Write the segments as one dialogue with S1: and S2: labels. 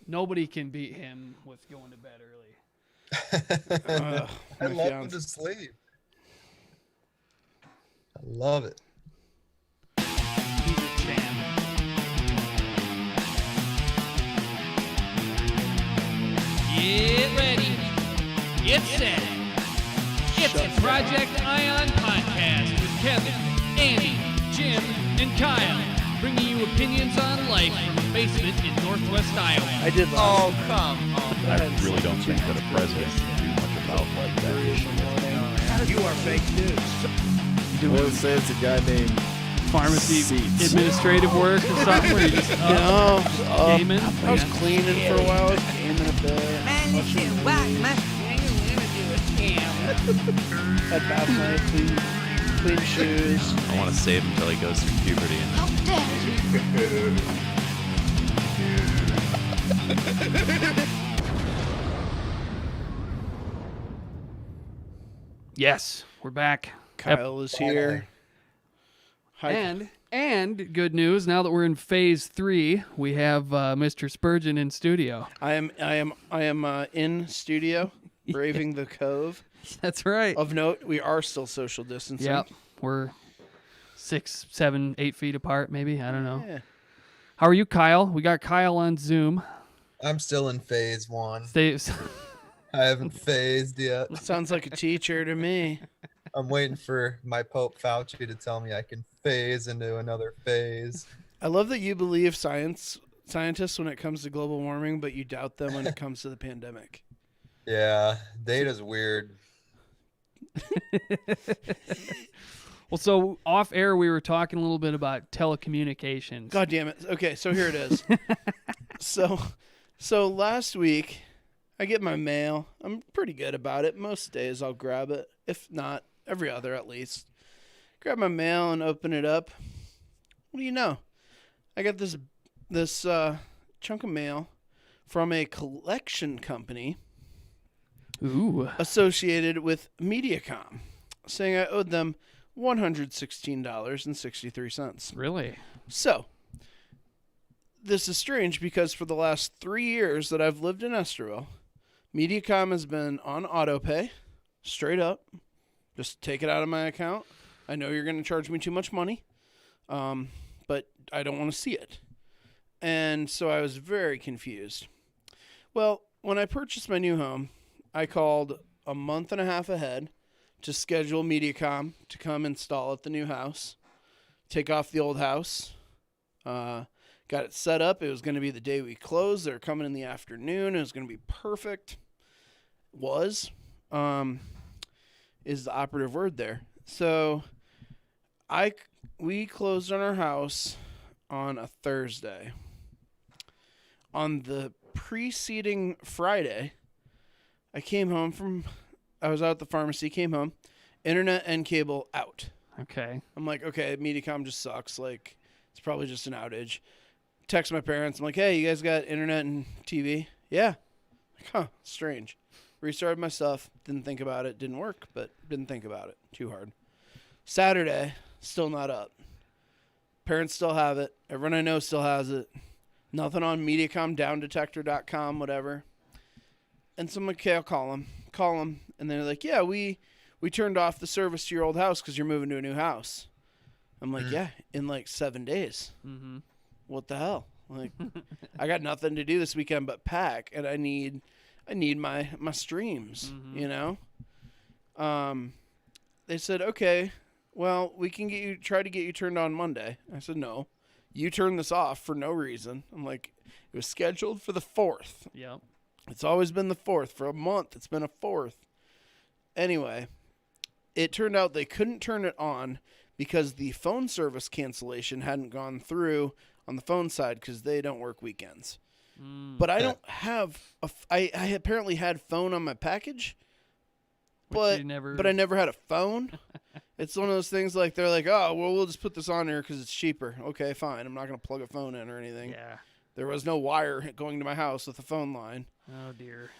S1: Nobody can beat him with going to bed early.
S2: I love to sleep. I love it.
S1: He's a champ.
S3: Get ready. Get set. It's a Project Ion podcast with Kevin, Andy, Jim, and Kyle, bringing you opinions on life from a basement in Northwest Iowa.
S4: I did.
S5: Oh, come on.
S6: I really don't think that a president can do much about like that issue.
S4: You are fake news.
S7: We'll say it's a guy named
S1: Pharmacy
S7: Seats.
S1: administrative work or something where you just gaming.
S4: I was cleaning for a while. I was gaming a bit.
S5: Man, you should whack, man.
S4: Had bath night, clean shoes.
S6: I want to save him until he goes through puberty. And
S1: Yes, we're back.
S4: Kyle is here. Hi.
S1: And good news, now that we're in phase 3, we have Mr. Spurgeon in studio.
S4: I am in studio, braving the cove.
S1: That's right.
S4: Of note, we are still social distancing.
S1: Yep. We're 6, 7, 8 feet apart, maybe. I don't know.
S4: Yeah.
S1: How are you, Kyle? We got Kyle on Zoom.
S2: I'm still in phase 1.
S1: Stay,
S2: I haven't phased yet.
S4: Sounds like a teacher to me.
S2: I'm waiting for my Pope Fauci to tell me I can phase into another phase.
S4: I love that you believe scientists when it comes to global warming, but you doubt them when it comes to the pandemic.
S2: Yeah, data's weird.
S1: Well, so off air, we were talking a little bit about telecommunications.
S4: God damn it. Okay, so here it is. So last week, I get my mail. I'm pretty good about it. Most days I'll grab it. If not, every other at least. Grab my mail and open it up. What do you know? I got this chunk of mail from a collection company
S1: Ooh.
S4: associated with Mediacom, saying I owed them $116.63.
S1: Really?
S4: So, this is strange because for the last 3 years that I've lived in Esterville, Mediacom has been on autopay, straight up. Just take it out of my account. I know you're going to charge me too much money, but I don't want to see it. And so I was very confused. Well, when I purchased my new home, I called a month and a half ahead to schedule Mediacom to come install at the new house, take off the old house, got it set up. It was going to be the day we closed. They were coming in the afternoon. It was going to be perfect. Is the operative word there. So we closed on our house on a Thursday. On the preceding Friday, I was out at the pharmacy, came home, internet and cable out.
S1: Okay.
S4: I'm like, okay, Mediacom just sucks. Like, it's probably just an outage. Text my parents. I'm like, hey, you guys got internet and TV? Yeah. Like, huh, strange. Restarted my stuff. Didn't think about it. Didn't work, but didn't think about it too hard. Saturday, still not up. Parents still have it. Everyone I know still has it. Nothing on MediacomDownDetector.com, whatever. And so I'm like, okay, I'll call them. And they're like, yeah, we turned off the service to your old house because you're moving to a new house. I'm like, yeah, in like 7 days.
S1: Mm-hmm.
S4: What the hell? Like, I got nothing to do this weekend but pack, and I need my streams, you know? They said, okay, well, we can try to get you turned on Monday. I said, no, you turned this off for no reason. I'm like, it was scheduled for the 4th.
S1: Yep.
S4: It's always been the 4th. For a month, it's been a 4th. Anyway, it turned out they couldn't turn it on because the phone service cancellation hadn't gone through on the phone side because they don't work weekends. But I don't have I apparently had phone on my package, but I never had a phone. It's one of those things like they're like, oh, well, we'll just put this on here because it's cheaper. Okay, fine. I'm not going to plug a phone in or anything.
S1: Yeah.
S4: There was no wire going to my house with a phone line.
S1: Oh, dear.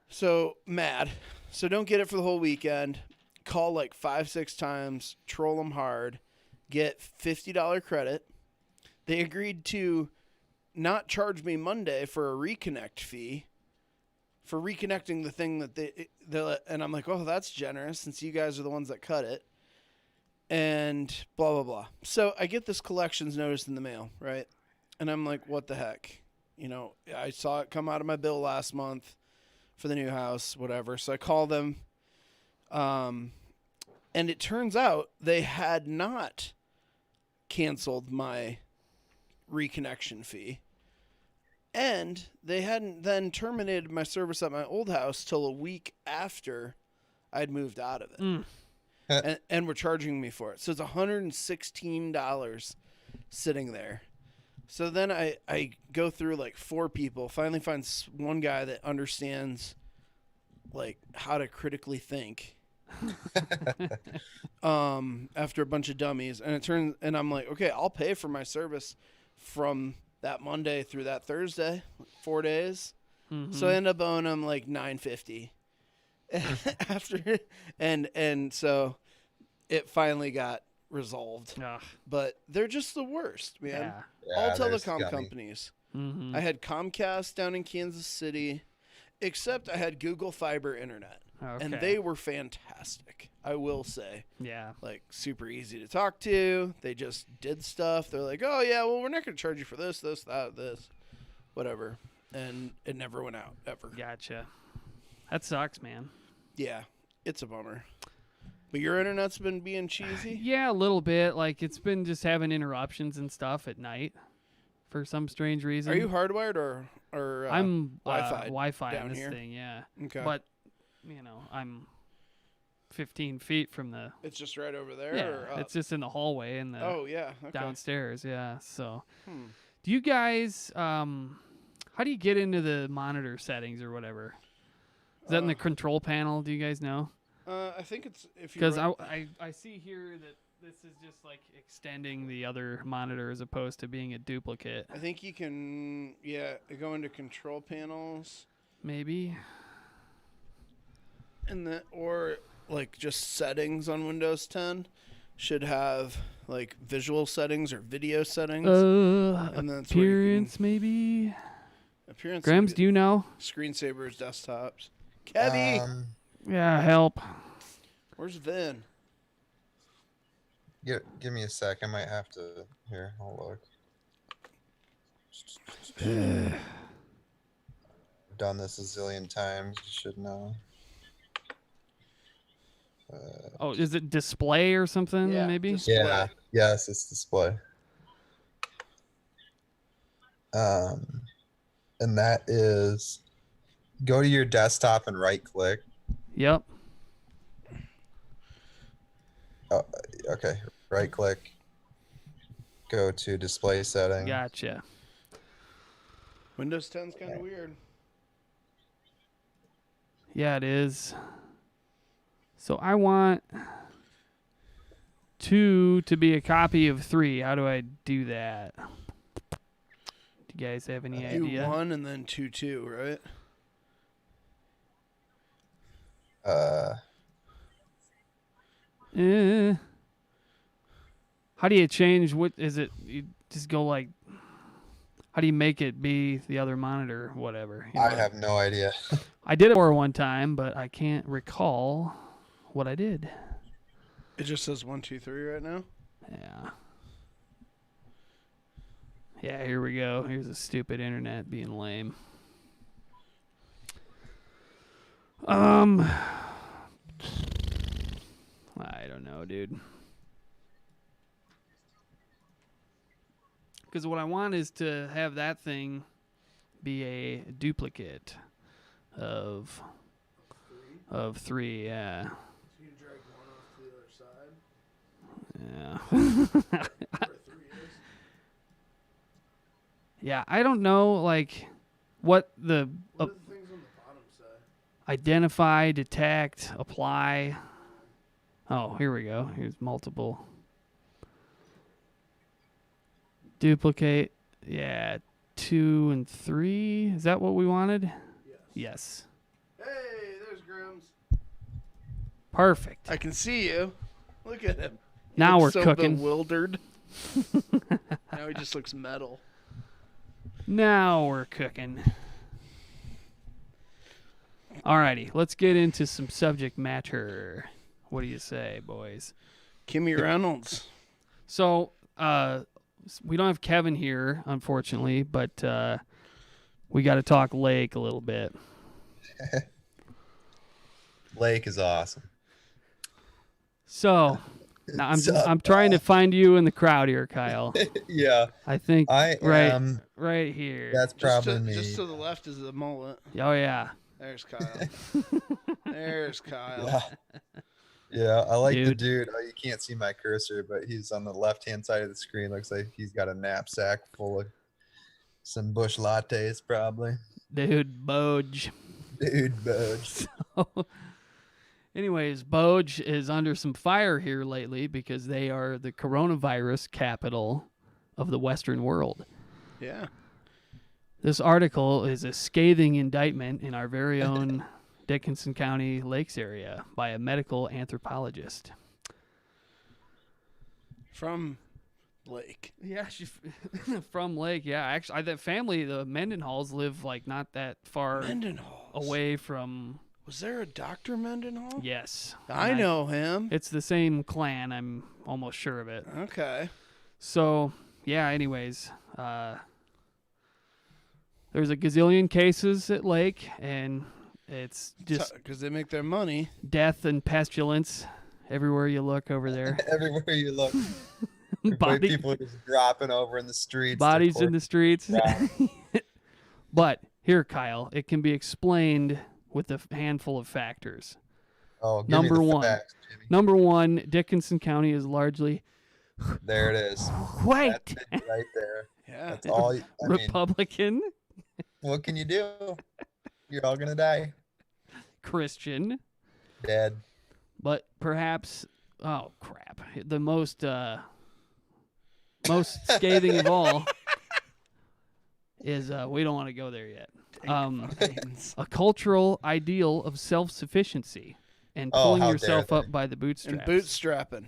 S4: So, mad. So, don't get it for the whole weekend. Call like 5-6 times. Troll them hard. Get $50 credit. They agreed to not charge me Monday for a reconnect fee for reconnecting the thing that and I'm like, oh, that's generous since you guys are the ones that cut it. And blah, blah, blah. So I get this collections notice in the mail, right? And I'm like, what the heck? You know, I saw it come out of my bill last month for the new house, whatever. So I call them. And it turns out they had not canceled my reconnection fee. And they hadn't then terminated my service at my old house till a week after I'd moved out of it. And were charging me for it. So it's $116 sitting there. So then I go through like 4 people, finally find one guy that understands like how to critically think. After a bunch of dummies, and I'm like, okay, I'll pay for my service from that Monday through that Thursday, 4 days. So I end up owing them like $9.50 after, and so it finally got resolved.
S1: Ugh.
S4: But they're just the worst, man.
S1: Yeah.
S4: All
S2: they're
S4: telecom
S2: scummy.
S4: companies.
S1: Mm-hmm.
S4: I had Comcast down in Kansas City, except I had Google Fiber Internet. And
S1: Okay.
S4: they were fantastic, I will say.
S1: Yeah.
S4: Like, super easy to talk to. They just did stuff. They're like, oh, yeah, well, we're not going to charge you for this, this, whatever. And it never went out, ever.
S1: Gotcha. That sucks, man.
S4: Yeah, it's a bummer. But your internet's been being cheesy?
S1: Yeah, a little bit. Like, it's been just having interruptions and stuff at night for some strange reason.
S4: Are you hardwired or
S1: I'm
S4: Wi-Fi
S1: Wi-Fi
S4: down
S1: on this
S4: here?
S1: thing, yeah.
S4: Okay.
S1: But, you know, I'm 15 feet from the...
S4: It's just right over there?
S1: Yeah,
S4: or up?
S1: it's just in the hallway in the
S4: Oh, yeah. Okay.
S1: downstairs, yeah. So,
S4: Hmm.
S1: do you guys... how do you get into the monitor settings or whatever? Is that in the control panel? Do you guys know?
S4: I think it's if you
S1: Because
S4: run-
S1: I see here that this is just like extending the other monitor as opposed to being a duplicate.
S4: I think you can go into control panels
S1: Maybe.
S4: and then or like just settings on Windows 10 should have like visual settings or video settings. And that's where you
S1: appearance maybe.
S4: can, appearance.
S1: Grams, do you know?
S4: Screensavers, desktops. Kevy,
S1: Yeah, help.
S4: where's Vin?
S2: Give me a sec. I might have to. Here, I'll look. Done this a zillion times. You should know.
S1: Oh, is it display or something?
S4: Yeah,
S1: Maybe.
S4: display.
S2: Yeah. Yes, it's display. And that is go to your desktop and right click.
S1: Yep.
S2: Okay, right click. Go to display setting.
S1: Gotcha.
S4: Windows 10's kind of weird.
S1: Yeah, it is. So I want 2 to be a copy of 3. How do I do that? Do you guys have any
S4: Do
S1: idea?
S4: 1 and then 2, right?
S1: How do you change? What is it? You just go like. How do you make it be the other monitor? Whatever. you
S2: I
S1: know?
S2: have no idea.
S1: I did it for one time, but I can't recall what I did.
S4: It just says 1, 2, 3 right now.
S1: Yeah. Yeah, here we go. Here's a stupid internet being lame. I don't know, dude. Because what I want is to have that thing be a duplicate of 3, yeah.
S4: So you drag 1 off to the other side.
S1: Yeah.
S4: Where 3 is.
S1: Yeah, I don't know, like, what the
S4: What do the things on the bottom say?
S1: identify, detect, apply. Oh, here we go. Here's multiple. Duplicate. Yeah, 2 and 3. Is that what we wanted? Yes.
S4: Hey, there's Grims.
S1: Perfect.
S4: I can see you. Look at him. He
S1: Now
S4: looks
S1: we're
S4: so
S1: cooking.
S4: bewildered. Now he just looks metal.
S1: Now we're cooking. Alrighty, let's get into some subject matter. What do you say, boys?
S4: Kimmy Reynolds.
S1: So, we don't have Kevin here, unfortunately, but we got to talk Lake a little bit.
S2: Lake is awesome.
S1: So, now
S2: Sup,
S1: I'm trying to find you in the crowd here, Kyle.
S2: Yeah,
S1: I think
S2: I
S1: right
S2: am.
S1: right here.
S2: That's probably me.
S4: Just to the left is the mullet.
S1: Oh yeah.
S4: There's Kyle. There's Kyle.
S2: Yeah. Yeah, I like the
S1: Dude.
S2: dude. Oh, you can't see my cursor, but he's on the left-hand side of the screen. Looks like he's got a knapsack full of some bush lattes, probably.
S1: Dude, Boj.
S2: Dude, budge.
S1: Anyways, Boj is under some fire here lately because they are the coronavirus capital of the Western world.
S4: Yeah.
S1: This article is a scathing indictment in our very own Dickinson County Lakes area by a medical anthropologist.
S4: From Lake.
S1: Yeah, she's from Lake. Yeah, actually, that family, the Mendenhalls, live like not that far
S4: Mendenhall.
S1: away from.
S4: Was there a Dr. Mendenhall?
S1: Yes,
S4: I
S1: And
S4: know him.
S1: It's the same clan. I'm almost sure of it.
S4: Okay.
S1: So yeah. Anyways, there's a gazillion cases at Lake, and it's just
S4: Because they make their money.
S1: death and pestilence everywhere you look over there.
S2: Everywhere you look,
S1: Body-
S2: people are just dropping over in the streets.
S1: bodies in the streets.
S2: Yeah.
S1: But here, Kyle, it can be explained with a handful of factors.
S2: Oh, give
S1: Number
S2: me the
S1: one.
S2: facts, Jimmy.
S1: Number one, Dickinson County is largely
S2: There it is.
S1: white,
S2: That's it right there.
S4: Yeah.
S2: That's all. I mean,
S1: Republican,
S2: what can you do? You're all gonna die.
S1: Christian,
S2: Dead.
S1: but perhaps, oh crap, the most scathing of all is we don't want to go there yet. A cultural ideal of self-sufficiency and
S2: Oh,
S1: pulling
S2: how
S1: yourself
S2: dare
S1: up by the bootstraps.
S4: And bootstrapping.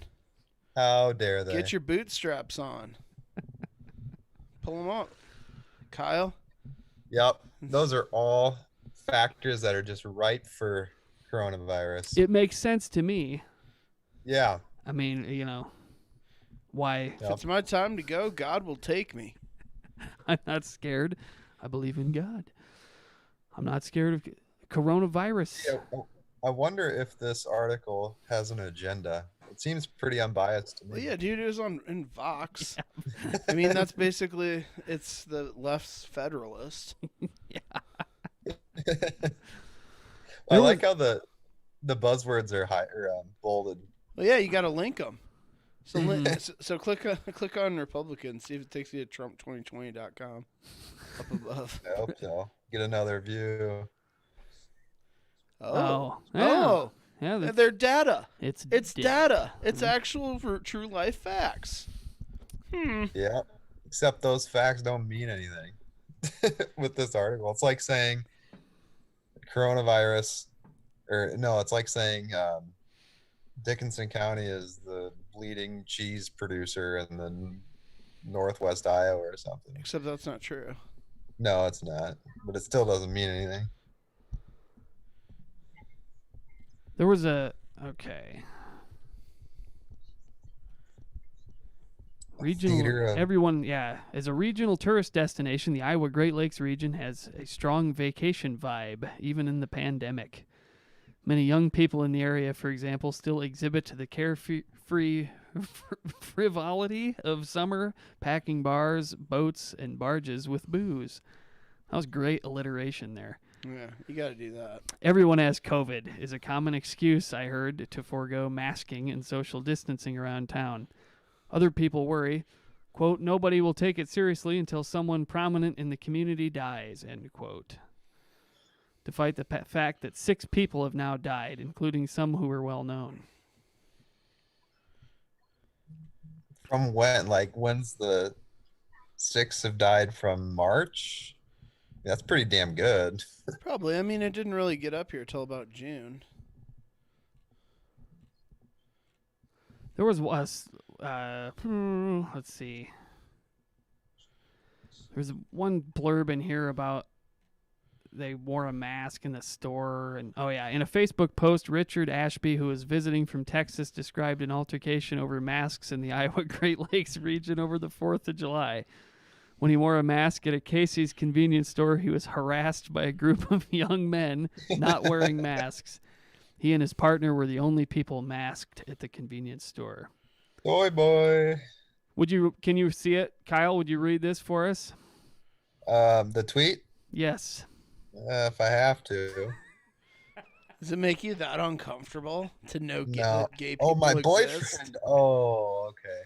S2: How dare they?
S4: Get your bootstraps on. Pull them up. Kyle?
S2: Yep. Those are all factors that are just ripe for coronavirus.
S1: It makes sense to me.
S2: Yeah.
S1: I mean, why?
S2: Yep.
S4: If it's my time to go, God will take me.
S1: I'm not scared. I believe in God. I'm not scared of coronavirus.
S2: Yeah, I wonder if this article has an agenda. It seems pretty unbiased to me.
S4: Well, yeah, dude, it was in Vox. I mean, that's basically, it's the left's Federalist.
S2: I like how the buzzwords are bolded.
S4: Well, yeah, you got to link them. So,
S1: Mhm.
S4: so click on Republican, see if it takes you to Trump2020.com up above.
S2: I hope so. Get another view.
S1: Oh, yeah.
S4: Oh,
S1: Yeah,
S4: they're data.
S1: it's
S4: Data. It's actual true life facts.
S2: Yeah. Except those facts don't mean anything with this article. It's like saying coronavirus, or no, it's like saying Dickinson County is the leading cheese producer in the Northwest Iowa or something.
S4: Except that's not true.
S2: No, it's not. But it still doesn't mean anything.
S1: There was okay.
S2: Theater
S1: Regional,
S2: of-
S1: everyone, yeah. As a regional tourist destination, the Iowa Great Lakes region has a strong vacation vibe, even in the pandemic. Many young people in the area, for example, still exhibit the carefree frivolity of summer, packing bars, boats, and barges with booze. That was great alliteration there.
S4: Yeah, you got to do that.
S1: Everyone has COVID is a common excuse, I heard, to forego masking and social distancing around town. Other people worry, quote, nobody will take it seriously until someone prominent in the community dies, end quote. To fight the fact that 6 people have now died, including some who were well known.
S2: From when? Like, when's the 6 have died from March? That's pretty damn good.
S4: Probably. I mean, it didn't really get up here till about June.
S1: There was let's see. There's one blurb in here about they wore a mask in the store. And in a Facebook post, Richard Ashby, who was visiting from Texas, described an altercation over masks in the Iowa Great Lakes region over the 4th of July. When he wore a mask at a Casey's convenience store, he was harassed by a group of young men not wearing masks. He and his partner were the only people masked at the convenience store.
S2: Boy.
S1: Can you see it? Kyle, would you read this for us?
S2: The tweet?
S1: Yes.
S2: If I have to.
S4: Does it make you that uncomfortable to know
S2: No.
S4: that gay people
S2: My
S4: exist?
S2: boyfriend. Oh, okay.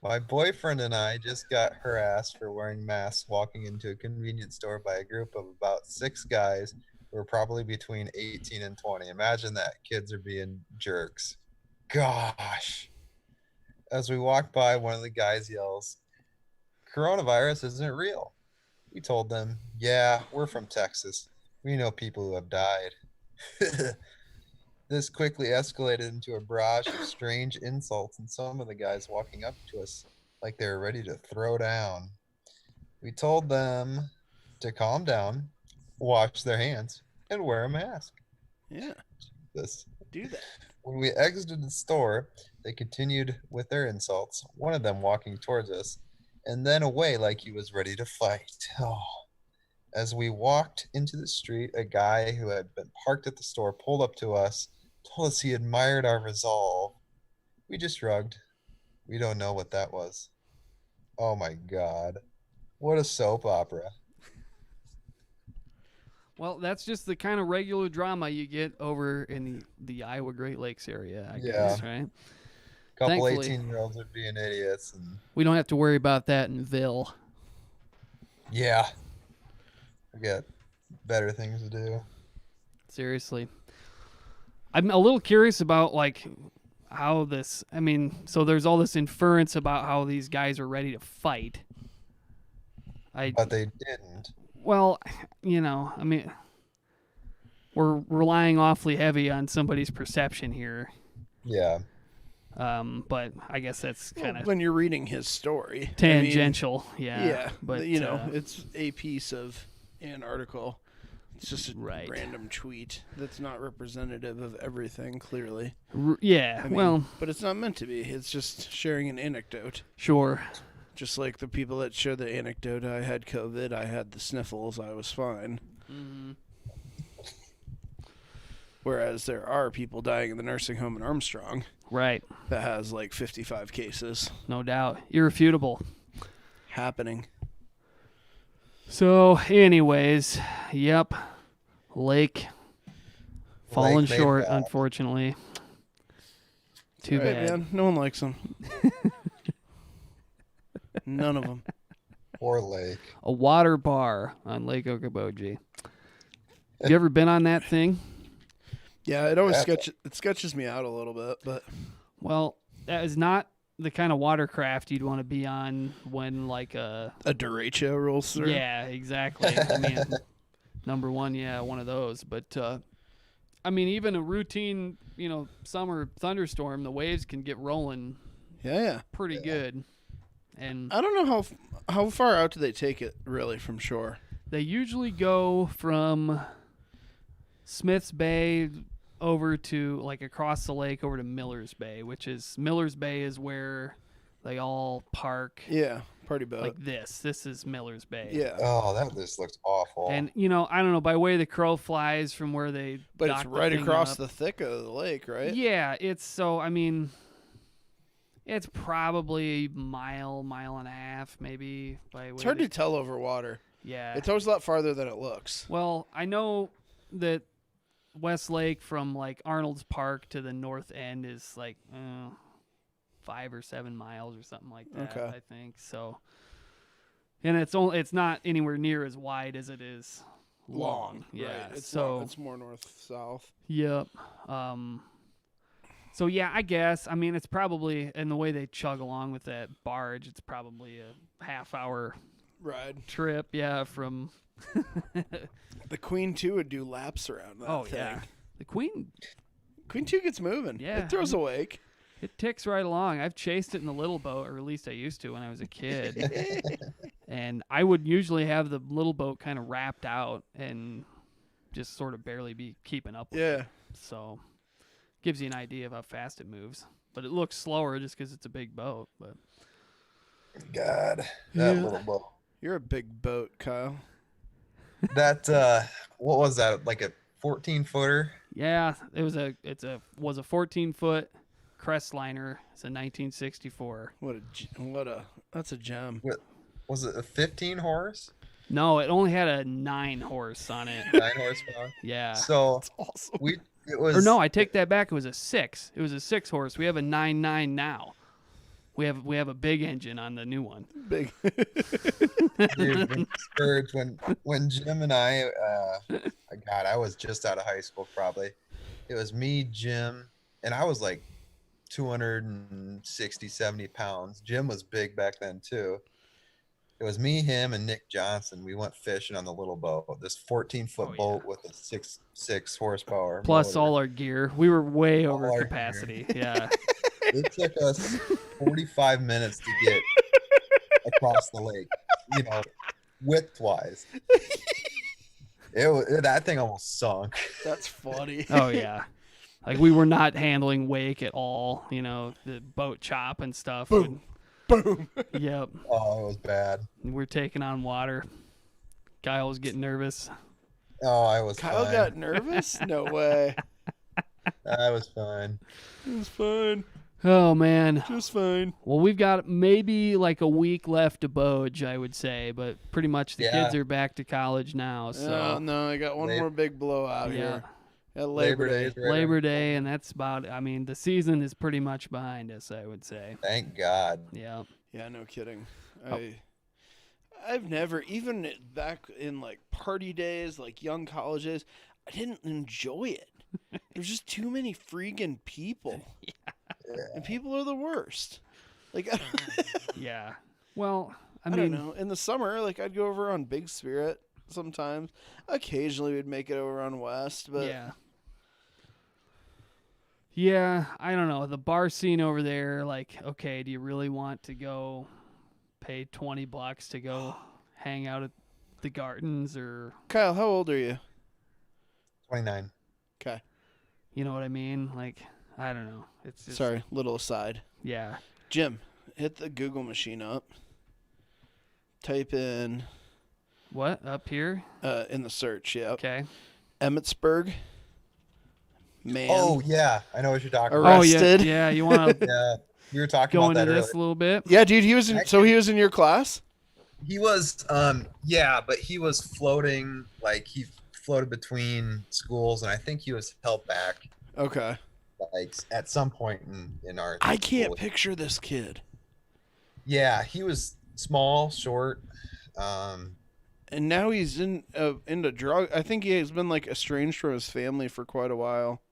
S2: My boyfriend and I just got harassed for wearing masks walking into a convenience store by a group of about 6 guys who were probably between 18 and 20. Imagine that. Kids are being jerks. Gosh. As we walk by, one of the guys yells, "Coronavirus isn't real." We told them, "Yeah, we're from Texas. We know people who have died." This quickly escalated into a barrage of strange insults, and some of the guys walking up to us like they were ready to throw down. We told them to calm down, wash their hands, and wear a mask.
S4: Yeah,
S2: This.
S4: do that.
S2: When we exited the store, they continued with their insults, one of them walking towards us, and then away like he was ready to fight. Oh. As we walked into the street, a guy who had been parked at the store pulled up to us, told us he admired our resolve. We just shrugged. We don't know what that was. Oh my God. What a soap opera.
S1: Well, that's just the kind of regular drama you get over in the Iowa Great Lakes area, I guess, right?
S2: Couple
S1: Thankfully,
S2: 18-year-olds are being idiots. And
S1: we don't have to worry about that in Ville.
S2: yeah. We got better things to do.
S1: Seriously. I'm a little curious about, how this... so there's all this inference about how these guys are ready to fight.
S2: But they didn't.
S1: Well, we're relying awfully heavy on somebody's perception here.
S2: Yeah.
S1: But I guess that's kind of
S4: when you're reading his story.
S1: tangential.
S4: I mean,
S1: yeah. But
S4: it's a piece of an article. It's just a
S1: Right.
S4: random tweet that's not representative of everything, clearly.
S1: yeah.
S4: I mean,
S1: Well,
S4: but it's not meant to be. It's just sharing an anecdote.
S1: sure.
S4: Just like the people that share the anecdote, I had COVID, I had the sniffles, I was fine.
S1: Mm-hmm.
S4: Whereas there are people dying in the nursing home in Armstrong
S1: Right.
S4: that has 55 cases
S1: No doubt. Irrefutable.
S4: happening.
S1: So, anyways, yep. Lake fallen
S2: made
S1: short,
S2: bad.
S1: unfortunately. Too
S4: Right,
S1: bad.
S4: man. No one likes them. None of them.
S2: Poor Lake.
S1: A water bar on Lake Okoboji. Have you ever been on that thing?
S4: Yeah, it always
S2: Yeah.
S4: sketches me out a little bit, but
S1: Well, that is not the kind of watercraft you'd want to be on when
S4: a derecho rolls through.
S1: Yeah, exactly. Number one, yeah, one of those. But even a routine, summer thunderstorm, the waves can get rolling
S4: Yeah.
S1: pretty good. And
S4: I don't know how far out do they take it really from shore?
S1: they usually go from Smith's Bay over to across the lake over to Miller's Bay, Miller's Bay is where they all park.
S4: Yeah, party boat.
S1: Like this is Miller's Bay.
S4: yeah,
S2: Oh, that just looks awful.
S1: And I don't know, by way the crow flies from where they
S4: but
S1: dock
S4: it's
S1: the
S4: right
S1: thing
S4: across
S1: up.
S4: the thick of the lake, right?
S1: Yeah, it's probably mile and a half maybe by
S4: It's
S1: way
S4: hard
S1: the-
S4: to tell over water.
S1: Yeah.
S4: It's always a lot farther than it looks.
S1: Well, I know that West Lake from Arnold's Park to the north end is 5 or 7 miles or something like that.
S4: Okay.
S1: I think so. And it's not anywhere near as wide as it is long. Yeah.
S4: Right. It's more north south.
S1: Yep. So yeah, I guess. It's probably, and the way they chug along with that barge, it's probably a half-hour
S4: Ride.
S1: trip. Yeah, from.
S4: The Queen 2 would do laps around that thing.
S1: Yeah, the Queen.
S4: Queen 2 gets moving.
S1: Yeah.
S4: It throws a wake.
S1: It ticks right along. I've chased it in the little boat, or at least I used to when I was a kid. And I would usually have the little boat kind of wrapped out and just sort of barely be keeping up with it.
S4: Yeah.
S1: So gives you an idea of how fast it moves. But it looks slower just because it's a big boat. But
S2: God,
S1: Yeah.
S2: that little boat.
S4: You're a big boat, Kyle.
S2: That what was that? Like a 14-footer?
S1: yeah, was a 14-foot Crestliner. It's a 1964.
S4: That's a gem.
S2: Was it a 15 horse?
S1: No, it only had a 9 horse on it.
S2: 9 horsepower.
S1: Yeah.
S2: So
S4: Awesome.
S2: it was.
S1: Or no, I take that back. It was a 6. It was a 6 horse. We have a 9.9 now. We have a big engine on the new one.
S4: Big.
S2: Dude, Scourge, when Jim and I was just out of high school probably. It was me, Jim, and I was like 260, 70 pounds. Jim was big back then too. It was me, him, and Nick Johnson. We went fishing on the little boat, this 14-foot
S1: Oh, yeah.
S2: boat with a 6 horsepower.
S1: Plus
S2: motor.
S1: all our gear. We were way
S2: All
S1: over
S2: our gear.
S1: capacity. Yeah.
S2: It took us 45 minutes to get across the lake, width-wise. That thing almost sunk.
S4: That's funny.
S1: Oh yeah. Like we were not handling wake at all. The boat chop and stuff.
S4: Boom. Boom.
S1: Yep.
S2: Oh, it was bad.
S1: We're taking on water. Kyle was getting nervous.
S2: Oh, I was
S4: Kyle
S2: fine.
S4: got nervous? No way.
S2: I was fine.
S4: It was fine.
S1: Oh man.
S4: Just fine.
S1: Well, we've got maybe like a week left to Boge, I would say, but pretty much the
S2: Yeah.
S1: kids are back to college now. So
S4: No, I got one
S2: Lab-
S4: more big blowout
S1: yeah.
S4: here. At Labor Day.
S2: is right
S1: Labor
S2: around the
S1: Day, and that's about. I mean, the season is pretty much behind us, I would say.
S2: corner. Thank God.
S1: Yeah.
S4: Yeah, no kidding.
S1: Oh.
S4: I've never, even back in like party days, like young college days, I didn't enjoy it. There's just too many freaking people. And people are the worst. Like,
S1: Yeah. Well, I
S4: I
S1: mean,
S4: don't know. In the summer, like I'd go over on Big Spirit sometimes. Occasionally we'd make it over on West, but
S1: yeah. Yeah, I don't know. The bar scene over there, like, okay, do you really want to go pay $20 to go hang out at the gardens, or
S4: Kyle, how old are you?
S2: 29.
S4: Okay.
S1: you know what I mean? Like, I don't know. It's just,
S4: Sorry, little aside.
S1: Yeah.
S4: Jim, hit the Google machine up. Type in
S1: What? Up here?
S4: in the search, yeah.
S1: Okay.
S4: Emmitsburg. Man.
S2: Oh, yeah. I know what you're talking
S1: Oh,
S2: about.
S1: yeah.
S4: Arrested.
S1: Yeah, you want to
S2: Yeah. We were talking
S1: go
S2: about
S1: into
S2: that
S1: this
S2: earlier.
S1: a little bit?
S4: Yeah, dude, he was in he was in your class?
S2: He was, yeah, but he was floating, like he floated between schools, and I think he was held back,
S4: Okay.
S2: like at some point in our.
S4: I can't
S2: school.
S4: picture this kid.
S2: Yeah, he was small, short.
S4: And now he's into drug. I think he has been like estranged from his family for quite a while.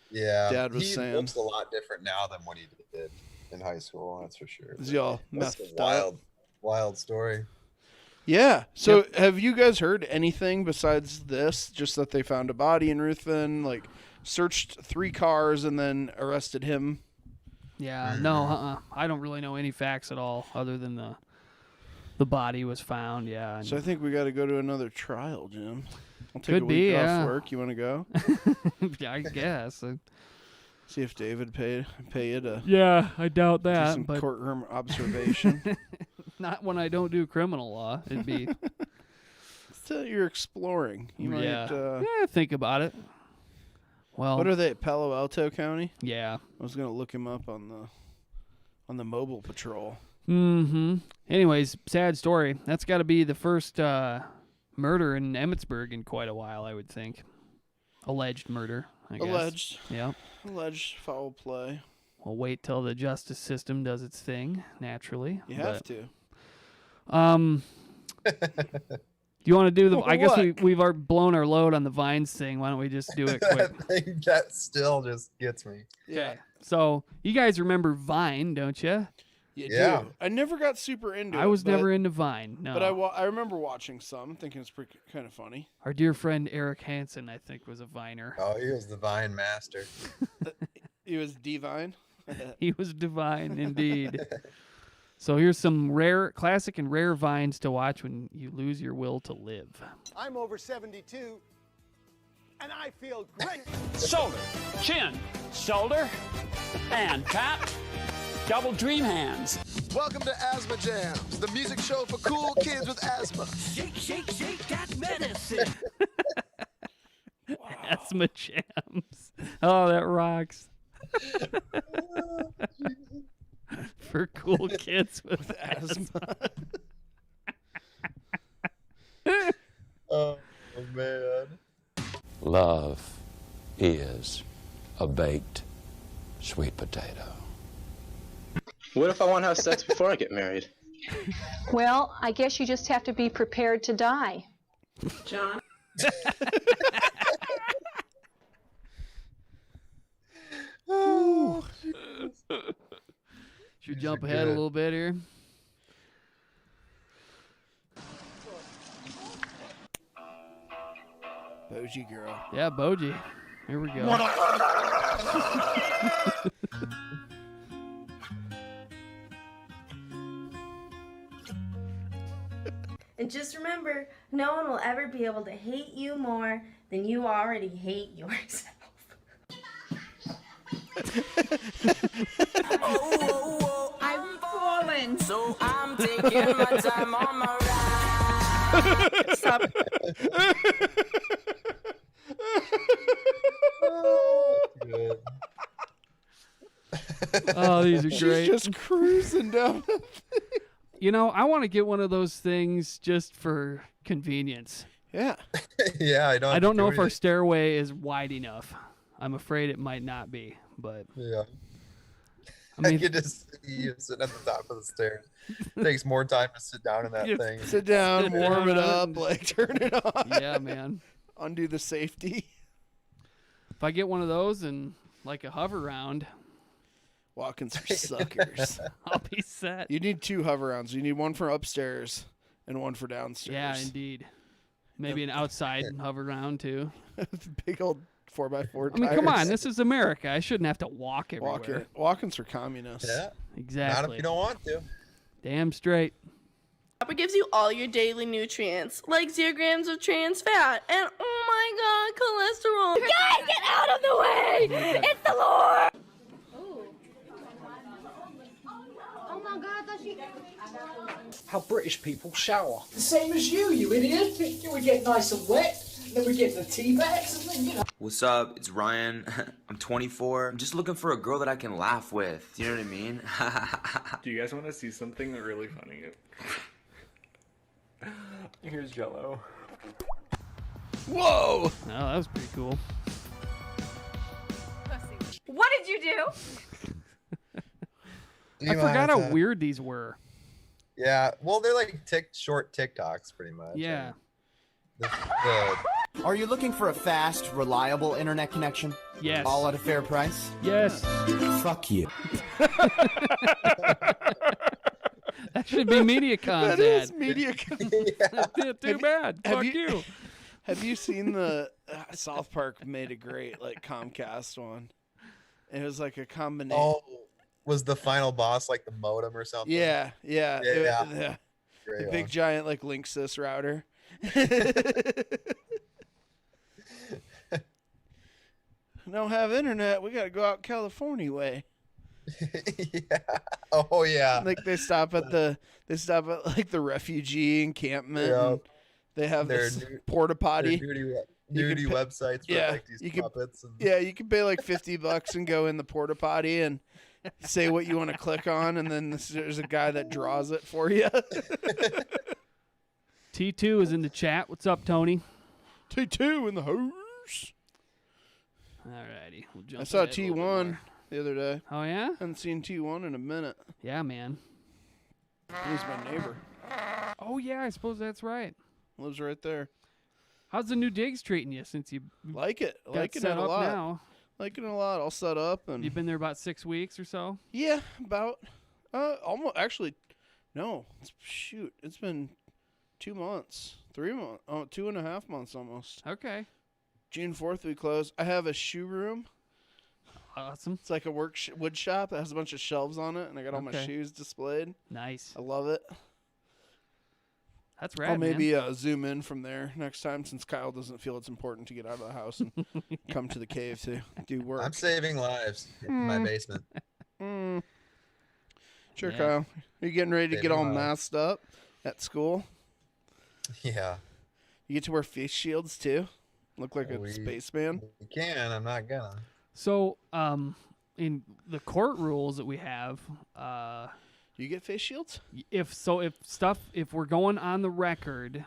S2: Yeah,
S4: Dad was
S2: he
S4: saying.
S2: looks a lot different now than what he did in high school. That's for sure.
S4: Is he all
S2: That's a
S4: methed up?
S2: wild story.
S4: Yeah. So have you guys heard anything besides this? Just that they found a body in Ruthven, like searched 3 cars and then arrested him.
S1: Yeah. No, I don't really know any facts at all other than the body was found. Yeah. and-
S4: So I think we got to go to another trial, Jim. I'll take
S1: Could
S4: a week
S1: be,
S4: off
S1: yeah.
S4: work. You want to go?
S1: yeah, I guess.
S4: See if David pay you to
S1: Yeah, I doubt
S4: do
S1: that,
S4: some
S1: but
S4: courtroom observation.
S1: not when I don't do criminal law. It'd be
S4: Still, you're exploring. You might.
S1: yeah. Yeah, think about it. Well,
S4: What are they? Palo Alto County.
S1: yeah.
S4: I was gonna look him up on the mobile patrol.
S1: Mm-hmm. Anyways, sad story. That's got to be the first murder in Emmitsburg in quite a while, I would think. Alleged murder, I guess.
S4: Alleged.
S1: Yeah.
S4: Alleged foul play.
S1: We'll wait till the justice system does its thing, naturally.
S4: You have to.
S1: Do you want to do the? I guess
S4: What?
S1: we've already blown our load on the Vines thing. Why don't we just do it quick?
S2: That thing, that still just gets me.
S4: Yeah.
S1: So you guys remember Vine, don't you?
S4: You
S2: Yeah.
S4: do. I never got super into it.
S1: I was
S4: but-
S1: never into Vine. No.
S4: But I remember watching some, thinking it's pretty kind of funny.
S1: Our dear friend Eric Hansen, I think, was a Viner.
S2: Oh, he was the Vine master.
S4: He was Divine.
S1: He was divine indeed. So here's some classic and rare vines to watch when you lose your will to live.
S8: I'm over 72, and I feel great.
S9: Shoulder, chin, shoulder, and tap. Double dream hands.
S8: Welcome to Asthma Jams, the music show for cool kids with asthma.
S5: Shake, shake, shake that medicine.
S1: Asthma Jams. Oh, that rocks. For cool kids with asthma.
S2: Oh, man.
S10: Love is a baked sweet potato.
S11: What if I want to have sex before I get married?
S12: Well, I guess you just have to be prepared to die.
S13: John?
S2: Oh,
S1: Should we jump ahead a little bit here?
S4: Boji girl.
S1: Yeah, Boji. Here we go.
S14: And just remember, no one will ever be able to hate you more than you already hate yourself.
S5: Oh, I'm falling. So I'm taking my time on my ride.
S14: Stop.
S2: good.
S1: Oh, these are great.
S4: She's just cruising down.
S1: You know, I want to get one of those things just for convenience.
S4: Yeah.
S2: Yeah,
S1: I don't know if our stairway is wide enough. I'm afraid it might not be, but
S2: Yeah.
S1: I mean,
S2: could just see you sitting at the top of the stairs. It takes more time to sit down in that
S1: Just
S2: thing.
S4: Sit down,
S1: Sit
S4: warm it
S1: down
S4: up,
S1: and-
S4: like turn it on.
S1: yeah, man.
S4: Undo the safety.
S1: If I get one of those and like a hover round,
S4: Walk-ins are suckers.
S1: I'll be set.
S4: You need 2 hover rounds. You need one for upstairs and one for downstairs.
S1: Yeah, indeed. Maybe an outside hover round too.
S4: Big old 4x4
S1: I mean, come on,
S4: tires.
S1: this is America. I shouldn't have to walk everywhere.
S4: Walk-ins for communists.
S2: Yeah.
S1: Exactly.
S2: Not if you don't want to.
S1: Damn straight.
S15: It gives you all your daily nutrients, like 0 grams of trans fat, and oh my god, cholesterol.
S14: Guys, get out of the way! It's the Lord!
S12: Oh my God, that's you.
S9: How British people shower.
S13: The same as you idiot. We get nice and wet, and then we get the tea bags, and then, you know.
S16: What's up? It's Ryan. I'm 24. I'm just looking for a girl that I can laugh with. Do you know what I mean?
S17: Do you guys want to see something really funny? Here's Jello.
S4: Whoa!
S1: Oh, that was pretty cool.
S14: What did you do?
S1: I forgot how weird these were.
S2: Yeah, well, they're like short TikToks, pretty much.
S1: Yeah.
S18: Are you looking for a fast, reliable internet connection?
S1: Yes.
S18: All at a fair price?
S1: Yes.
S18: Fuck you.
S1: That should be MediaCom's
S4: That is
S1: ad.
S4: MediaCom.
S1: Too bad. Fuck you.
S4: Have you seen the South Park made a great like Comcast one? It was like a combination.
S2: Oh, was the final boss like the modem or something?
S4: Yeah.
S2: Yeah.
S4: The
S2: Great
S4: big
S2: one.
S4: giant like Linksys router. Don't have internet. We gotta go out California way.
S2: Yeah. Oh yeah.
S4: Like they stop at like the refugee encampment.
S2: Yeah.
S4: And they have
S2: Their
S4: this
S2: nu-
S4: porta potty.
S2: Nudie websites for like these
S4: you could-
S2: puppets. And...
S4: Yeah, you can pay like $50 and go in the porta potty and say what you want to click on, and then there's a guy that draws it for you.
S1: T2 is in the chat. What's up, Tony?
S4: T2 in the house.
S1: Alrighty. We'll jump
S4: I saw
S1: ahead a little bit
S4: T1
S1: more.
S4: the other day.
S1: Oh, yeah?
S4: Haven't seen T1 in a minute.
S1: Yeah, man.
S4: He's my neighbor.
S1: Oh, yeah, I suppose that's right.
S4: Lives right there.
S1: How's the new digs treating you since you
S4: Like it.
S1: got
S4: Liking
S1: set
S4: it a
S1: up
S4: lot.
S1: now?
S4: Liking it a lot. All set up and
S1: You've been there about 6 weeks or so?
S4: yeah, about almost actually no. Shoot, it's been 2 months. 3 months. Oh, 2.5 months almost.
S1: Okay.
S4: June 4th we close. I have a shoe room
S1: Awesome.
S4: It's like a wood shop. It has a bunch of shelves on it, and I got all my
S1: Okay.
S4: shoes displayed.
S1: Nice.
S4: I love it.
S1: That's rad,
S4: I'll maybe
S1: man.
S4: zoom in from there next time, since Kyle doesn't feel it's important to get out of the house and come to the cave to do work.
S2: I'm saving lives in my basement.
S4: Sure,
S1: Yeah.
S4: Kyle. Are you getting ready to get
S2: Saving
S4: all
S2: lives.
S4: masked up at school?
S2: Yeah.
S4: You get to wear face shields too? Look like a
S2: We-
S4: spaceman?
S2: You can. I'm not gonna.
S1: So, in the court rules that we have,
S4: You get face shields?
S1: if we're going on the record,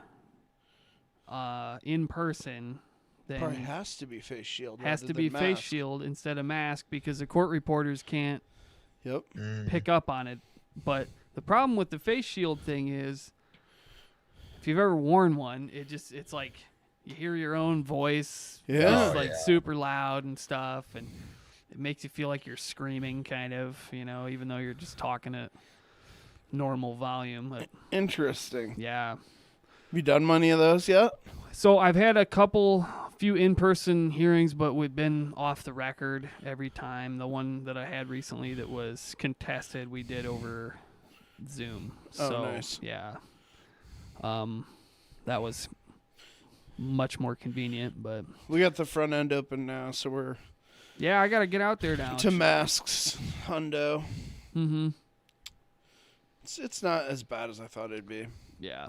S1: in person, then
S4: Probably has to be face shield.
S1: has
S4: rather
S1: to
S4: than
S1: be face
S4: mask.
S1: shield instead of mask because the court reporters can't
S4: Yep.
S1: pick up on it. But the problem with the face shield thing is, if you've ever worn one, it's like you hear your own voice.
S4: Yeah.
S1: It's like
S2: yeah.
S1: super loud and stuff, and it makes you feel like you're screaming, kind of, even though you're just talking at normal volume. But,
S4: Interesting.
S1: yeah.
S4: Have you done many of those yet?
S1: So I've had few in-person hearings, but we've been off the record every time. The one that I had recently that was contested, we did over Zoom.
S4: Oh,
S1: So,
S4: nice.
S1: yeah. That was much more convenient, but
S4: We got the front end open now, so we're
S1: yeah, I got to get out there now.
S4: to masks, hundo.
S1: Mm-hmm.
S4: It's not as bad as I thought it'd be.
S1: Yeah.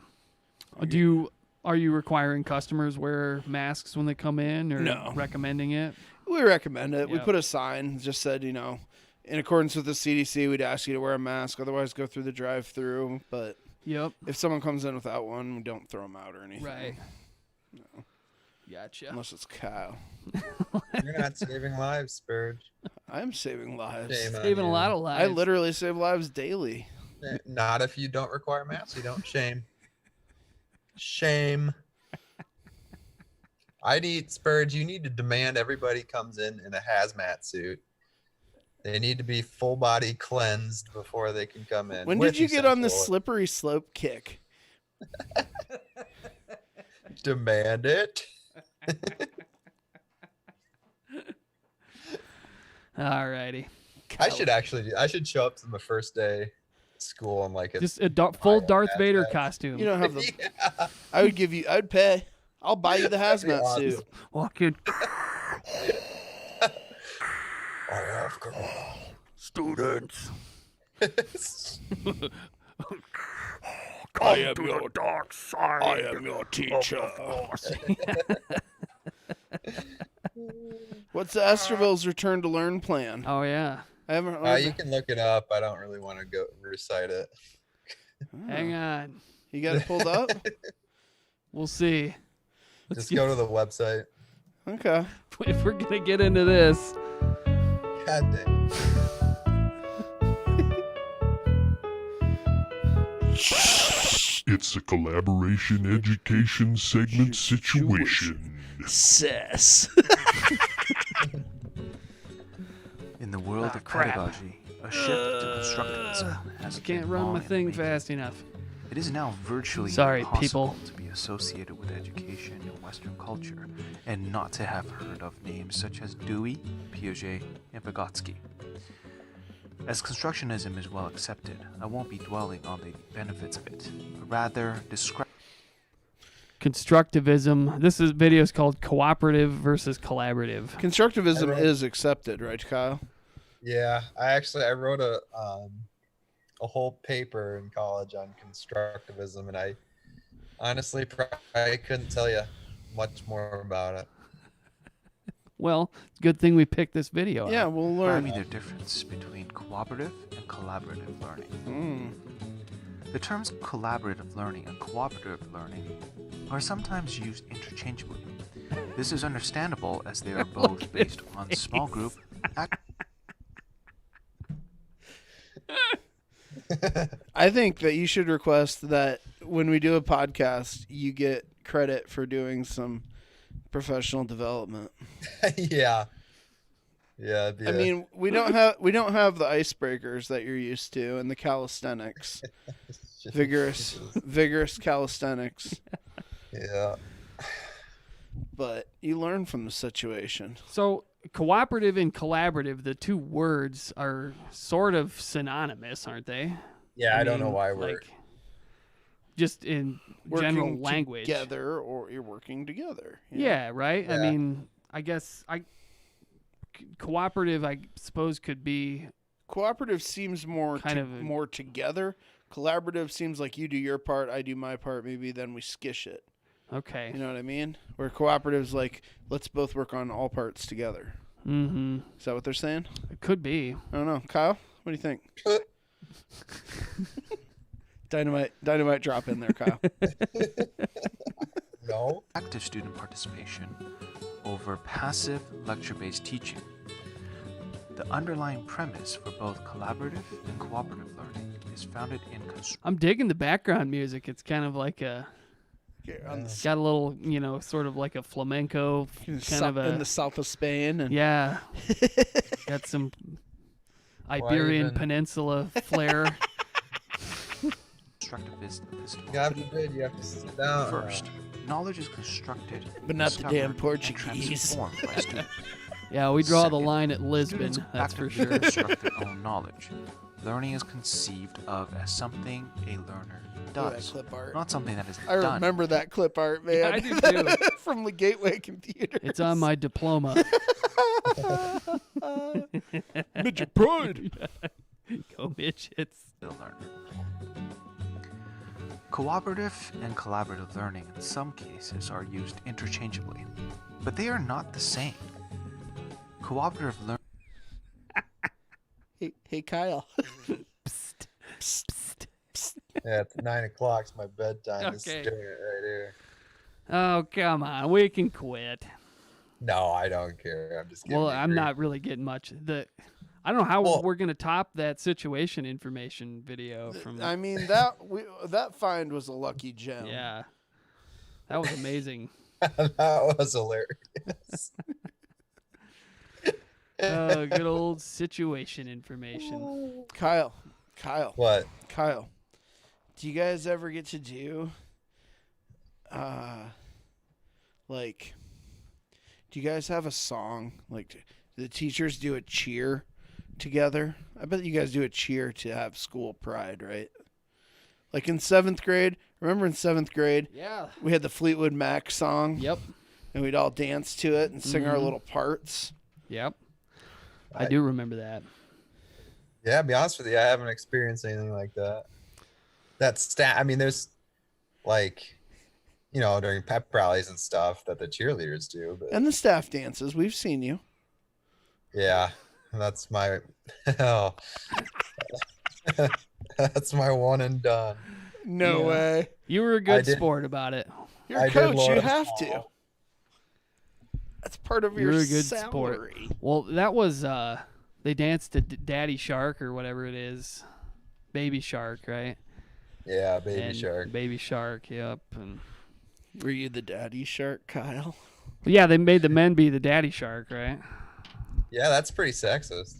S1: Are you requiring customers wear masks when they come in, or
S4: No.
S1: recommending it?
S4: We recommend it. We
S1: Yep.
S4: put a sign, just said, in accordance with the CDC, we'd ask you to wear a mask. Otherwise, go through the drive-through. But
S1: Yep.
S4: if someone comes in without one, we don't throw them out or anything.
S1: Right.
S4: No.
S1: Gotcha.
S4: Unless it's Kyle.
S2: You're not saving lives, Spurge.
S4: I'm saving lives.
S2: Shame on
S1: Saving a
S2: you.
S1: lot of lives.
S4: I literally save lives daily.
S2: Not if you don't require masks. You don't. Shame. Shame. Spurge, you need to demand everybody comes in a hazmat suit. They need to be full body cleansed before they can come in.
S4: When
S2: with
S4: did you get on this
S2: essential-
S4: slippery slope kick?
S2: Demand it.
S1: Alrighty.
S2: I should show up to my first day of school in like a
S1: Just a full Darth
S2: hazmat
S1: Vader
S2: suit.
S1: costume.
S4: You don't have the.
S2: Yeah.
S4: I'd pay. I'll buy you the
S2: That'd be
S4: hazmat
S2: awesome.
S4: suit.
S1: Walking.
S2: I have
S1: Students.
S4: I am your dark side. I am your teacher. What's the Astroville's return to learn plan?
S1: Oh yeah.
S4: I haven't heard.
S2: You can look it up. I don't really want to go recite it.
S1: Hang on.
S4: You got it pulled up?
S1: We'll see.
S2: Just go to the website.
S4: Okay.
S1: If we're gonna get into this.
S2: God dang.
S19: It's a collaboration education segment situation.
S4: Sis.
S20: In the world of
S1: crap.
S20: pedagogy, a shift to constructivism has
S1: I can't
S20: been
S1: run
S20: long
S1: my
S20: in
S1: thing
S20: the making.
S1: fast enough.
S20: It is now virtually
S1: Sorry,
S20: impossible
S1: people.
S20: to be associated with education in Western culture and not to have heard of names such as Dewey, Piaget, and Vygotsky. As constructionism is well accepted, I won't be dwelling on the benefits of it, but rather describe
S1: Constructivism. This video is called Cooperative versus Collaborative.
S4: Constructivism is accepted, right, Kyle?
S2: Yeah, I wrote a whole paper in college on constructivism, and I honestly probably couldn't tell you much more about it.
S1: Well, good thing we picked this video.
S4: Yeah,
S1: up.
S4: we'll learn.
S20: the difference between cooperative and collaborative learning. The terms collaborative learning and cooperative learning are sometimes used interchangeably. This is understandable as they are both based on small group
S4: I think that you should request that when we do a podcast, you get credit for doing some professional development.
S2: Yeah.
S4: I mean, we don't have the icebreakers that you're used to and the calisthenics. vigorous calisthenics.
S2: Yeah.
S4: But you learn from the situation.
S1: So cooperative and collaborative, the two words are sort of synonymous, aren't they?
S2: Yeah, I don't know
S1: mean,
S2: why we're
S1: like, just in general
S4: Working
S1: language.
S4: together, or you're working together.
S1: Yeah, right? I
S2: Yeah.
S1: mean, I guess cooperative, I suppose, could be
S4: Cooperative seems more
S1: kind of
S4: more together. Collaborative seems like you do your part, I do my part. Maybe then we skish it.
S1: okay.
S4: You know what I mean? Where cooperative's like, let's both work on all parts together.
S1: Mm-hmm.
S4: Is that what they're saying?
S1: It could be.
S4: I don't know. Kyle, what do you think? Dynamite drop in there, Kyle.
S2: no.
S20: Active student participation over passive lecture-based teaching. The underlying premise for both collaborative and cooperative learning is founded in
S1: I'm digging the background music. It's kind of like a... It's got a little, sort of like a flamenco kind of a...
S4: in the south of Spain. And
S1: Yeah. Got some Iberian Peninsula flair.
S2: God forbid you have to sit down.
S20: First, knowledge is constructed,
S4: But not the
S20: discovered,
S4: damn
S20: and
S4: Portuguese.
S20: transformed by a student.
S1: Yeah, we draw the
S20: Second,
S1: line at Lisbon,
S20: students
S1: that's for
S20: actively
S1: sure.
S20: construct their own knowledge. Learning is conceived of as something a learner does,
S4: clip art.
S20: not something that is
S4: I
S20: done.
S4: remember that clip art, man.
S1: Yeah, I do too.
S4: From the Gateway Computer.
S1: It's on my diploma.
S4: Midget pride.
S1: Go midgets.
S20: The learner. Cooperative and collaborative learning in some cases are used interchangeably, but they are not the same. Cooperative learning.
S4: Hey, Kyle.
S2: Yeah, it's 9 o'clock. It's my bedtime. Just
S1: Okay.
S2: doing it right here.
S1: Oh, come on. We can quit.
S2: No, I don't care. I'm just kidding.
S1: Well, I'm not really getting much. I don't know how we're going to top that situation information video from...
S4: I mean, that find was a lucky gem.
S1: Yeah. That was amazing.
S2: That was hilarious.
S1: Oh, good old situation information.
S4: Kyle.
S2: What?
S4: Kyle. Do you guys ever get to do, do you guys have a song? Like, do the teachers do a cheer together? I bet you guys do a cheer to have school pride, right? Like in 7th grade. Remember in 7th grade?
S1: Yeah.
S4: We had the Fleetwood Mac song.
S1: Yep.
S4: And we'd all dance to it and sing our
S1: Mhm.
S4: little parts.
S1: Yep. I do remember that.
S2: Yeah, to be honest with you, I haven't experienced anything like that. I mean, there's like, during pep rallies and stuff that the cheerleaders do. But
S4: And the staff dances. We've seen you.
S2: yeah, that's my that's my one and done.
S4: No
S1: Yeah.
S4: way.
S1: You were a
S2: I
S1: good
S2: did-
S1: sport about it.
S4: You're
S2: I
S4: a
S2: did
S4: coach. You
S2: Laura's
S4: have
S2: Hall.
S4: to. That's part of
S1: You
S4: your
S1: were a good
S4: salary.
S1: sport. Well, that was they danced to Daddy Shark or whatever it is, Baby Shark, right?
S2: Yeah, Baby
S1: And
S2: Shark.
S1: Baby Shark, yep. And
S4: Were you the daddy shark, Kyle?
S1: yeah, they made the men be the Daddy Shark, right?
S2: Yeah, that's pretty sexist.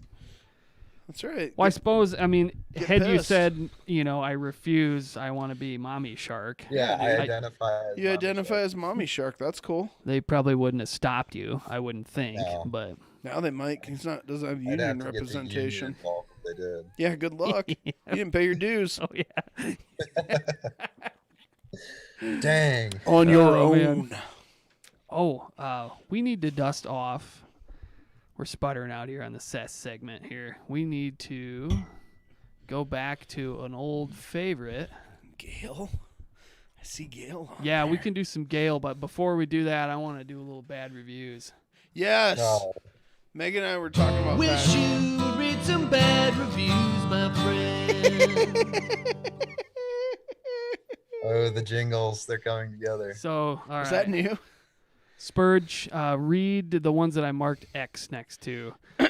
S4: That's right.
S1: Well, I suppose, I mean,
S4: Get
S1: had you
S4: pissed.
S1: said, I refuse, I want to be Mommy Shark.
S2: Yeah, I identify as
S4: You identify as mommy shark. That's cool.
S1: They probably wouldn't have stopped you, I wouldn't think,
S2: No.
S1: but
S4: Now they might. He's not. Doesn't have
S2: I'd
S4: union
S2: have to get the
S4: representation.
S2: union involved if they did.
S4: Yeah. Good luck. You didn't pay your dues.
S1: oh yeah.
S2: Dang.
S4: On your
S1: Oh,
S4: own.
S1: man. Oh, we need to dust off. We're sputtering out here on the CES segment here. We need to go back to an old favorite.
S4: Gail. I see Gail. On
S1: Yeah, we
S4: there.
S1: can do some Gale, but before we do that, I want to do a little bad reviews.
S4: Yes.
S2: No.
S4: Megan and I were talking about
S3: Wish
S4: that.
S3: you would read some bad reviews, my friend.
S2: Oh, the jingles, they're coming together.
S1: So, all right.
S4: Is that new?
S1: Spurge, read the ones that I marked X next to.
S4: All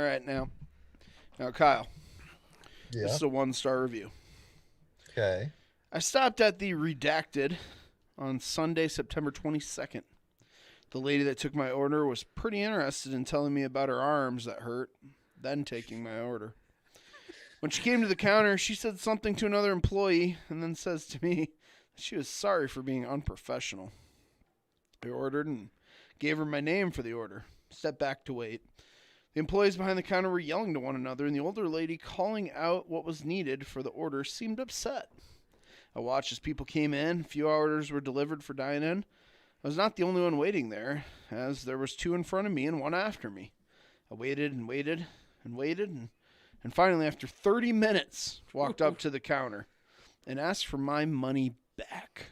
S4: right, now, Kyle.
S2: Yeah.
S4: This is a 1-star review.
S2: Okay.
S4: I stopped at the Redacted on Sunday, September 22nd. The lady that took my order was pretty interested in telling me about her arms that hurt, then taking my order. When she came to the counter, she said something to another employee and then says to me that she was sorry for being unprofessional. I ordered and gave her my name for the order. Stepped back to wait. The employees behind the counter were yelling to one another, and the older lady calling out what was needed for the order seemed upset. I watched as people came in. A few orders were delivered for dine-in. I was not the only one waiting there, as there was 2 in front of me and 1 after me. I waited and waited and waited, and finally, after 30 minutes, walked up to the counter and asked for my money back.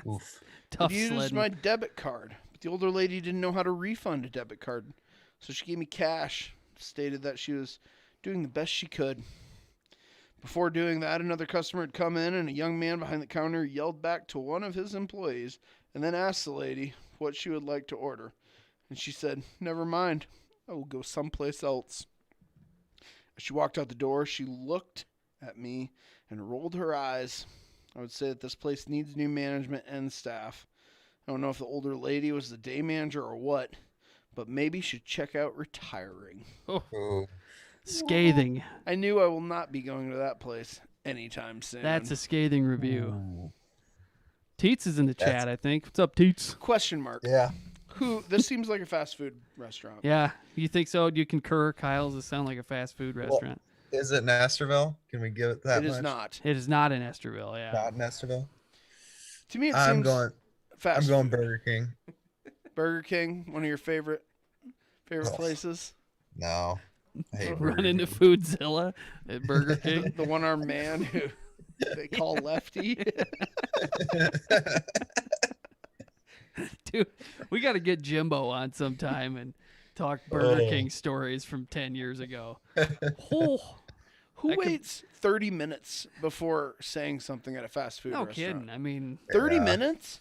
S2: Oof.
S1: Tough
S4: I used
S1: sledding.
S4: my debit card, but the older lady didn't know how to refund a debit card, so she gave me cash, stated that she was doing the best she could. Before doing that, another customer had come in, and a young man behind the counter yelled back to one of his employees and then asked the lady what she would like to order. And she said, "Never mind, I will go someplace else." As she walked out the door, she looked at me and rolled her eyes. I would say that this place needs new management and staff. I don't know if the older lady was the day manager or what, but maybe should check out retiring.
S2: Oh.
S1: Scathing.
S4: I knew I will not be going to that place anytime soon.
S1: That's a scathing review. Teets is in the chat, I think. What's up, Teets?
S4: Question mark.
S2: Yeah.
S4: This seems like a fast food restaurant.
S1: Yeah, you think so? Do you concur, Kyle? Does it sound like a fast food restaurant?
S2: Is it in Esterville? Can we give it that
S4: It
S2: much?
S4: is not.
S1: It is not in Esterville, yeah.
S2: Not in Esterville?
S4: To me, it
S2: I'm
S4: seems
S2: going
S4: fast
S2: I'm going
S4: food.
S2: Burger King.
S4: Burger King, one of your favorite places.
S2: No. I hate
S1: Run
S2: Burger
S1: into
S2: King.
S1: Foodzilla at Burger King.
S4: The one-armed man who they call Lefty.
S1: Dude, we got to get Jimbo on sometime and talk Burger
S2: Oh.
S1: King stories from 10 years ago.
S4: Who
S1: I could-
S4: waits 30 minutes before saying something at a fast food
S1: No
S4: restaurant?
S1: kidding. I mean,
S4: 30
S2: Yeah.
S4: minutes?